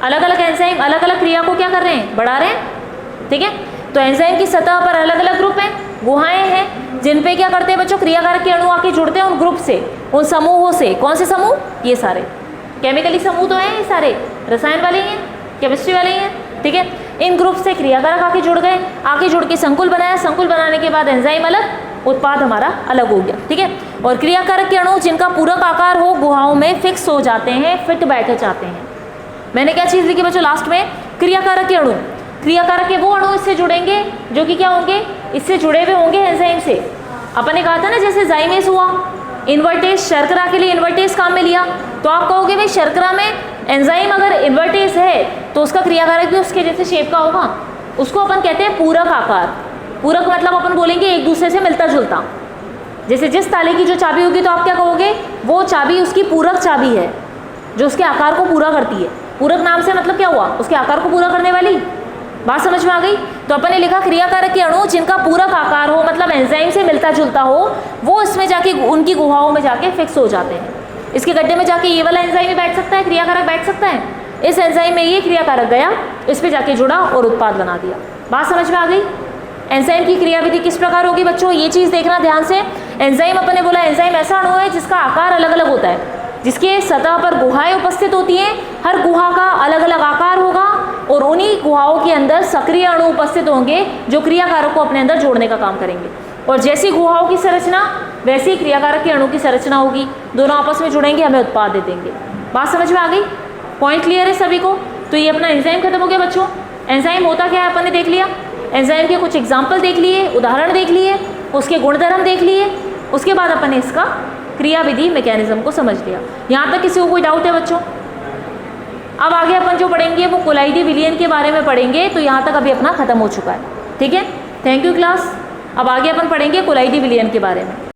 अलग अलग एंजाइम अलग अलग क्रिया को क्या कर रहे हैं, बढ़ा रहे हैं, ठीक है। तो एंजाइम की सतह पर अलग अलग ग्रुप हैं, गुहाएं हैं, जिन पे क्या करते हैं बच्चों, क्रियाकारक के अणु आके जुड़ते हैं उन ग्रुप से, उन समूहों से। कौन से समूह, ये सारे केमिकली समूह तो हैं, ये सारे रसायन वाले ही हैं, केमिस्ट्री वाले ही हैं, ठीक है। इन ग्रुप से क्रियाकारक आके जुड़ गए, आके जुड़ के संकुल बनाया, संकुल बनाने के बाद एंजाइम अलग, उत्पाद हमारा अलग हो गया, ठीक है। और क्रियाकारक के अणु जिनका पूरक आकार हो गुहाओं में फिक्स हो जाते हैं, फिट बैठ जाते हैं। मैंने क्या चीज़ लिखी बच्चों लास्ट में, क्रियाकारक के अणु। क्रियाकारक के वो अणु इससे जुड़ेंगे जो कि क्या होंगे, इससे जुड़े हुए होंगे एंजाइम से। अपन ने कहा था ना, जैसे जाइमेस हुआ, इन्वर्टेज, शर्करा के लिए इन्वर्टेज काम में लिया, तो आप कहोगे भाई शर्करा में एंजाइम अगर इन्वर्टेज है तो उसका क्रियाकारक भी उसके जैसे शेप का होगा। उसको अपन कहते हैं पूरक आकार। पूरक मतलब अपन बोलेंगे एक दूसरे से मिलता जुलता। जैसे जिस ताले की जो चाबी होगी तो आप क्या कहोगे, वो चाबी उसकी पूरक चाबी है, जो उसके आकार को पूरा करती है। पूरक नाम से मतलब क्या हुआ, उसके आकार को पूरा करने वाली। बात समझ में आ गई। तो अपन ने लिखा क्रियाकारक के अणु जिनका पूरक आकार हो, मतलब एंजाइम से मिलता जुलता हो, वो इसमें जाके उनकी गुहाओं में जाके फिक्स हो जाते हैं। इसके गड्ढे में जाके ये वाला एंजाइम भी बैठ सकता है, क्रियाकारक बैठ सकता है। इस एंजाइम में ये क्रियाकारक गया, इस पे जाके जुड़ा और उत्पाद बना दिया। बात समझ में आ गई। एंजाइम की क्रियाविधि किस प्रकार होगी बच्चों, ये चीज़ देखना ध्यान से। एंजाइम अपन ने बोला एंजाइम ऐसा अणु है जिसका आकार अलग अलग होता है, जिसके सतह पर गुहाएं उपस्थित होती हैं। हर गुहा का अलग अलग आकार होगा और उन्हीं गुहाओं के अंदर सक्रिय अणु उपस्थित होंगे जो क्रियाकारक को अपने अंदर जोड़ने का काम करेंगे। और जैसी गुहाओं की संरचना वैसी ही क्रियाकारक के अणु की संरचना होगी, दोनों आपस में जुड़ेंगे, हमें उत्पाद दे देंगे। बात समझ में आ गई। पॉइंट क्लियर है सभी को। तो ये अपना एंजाइम खत्म हो गया बच्चों। एंजाइम होता क्या है अपन ने देख लिया, एंजाइम के कुछ एग्जाम्पल देख लिए, उदाहरण देख लिए, उसके गुणधर्म देख लिए, उसके बाद अपन ने इसका क्रियाविधि मैकेनिज्म को समझ लिया। यहाँ तक किसी को कोई डाउट है बच्चों? अब आगे अपन जो पढ़ेंगे वो कोलाइडी विलयन के बारे में पढ़ेंगे। तो यहाँ तक अभी अपना खत्म हो चुका है, ठीक है। Thank you class. अब आगे अपन पढ़ेंगे कोलाइडी विलयन के बारे में।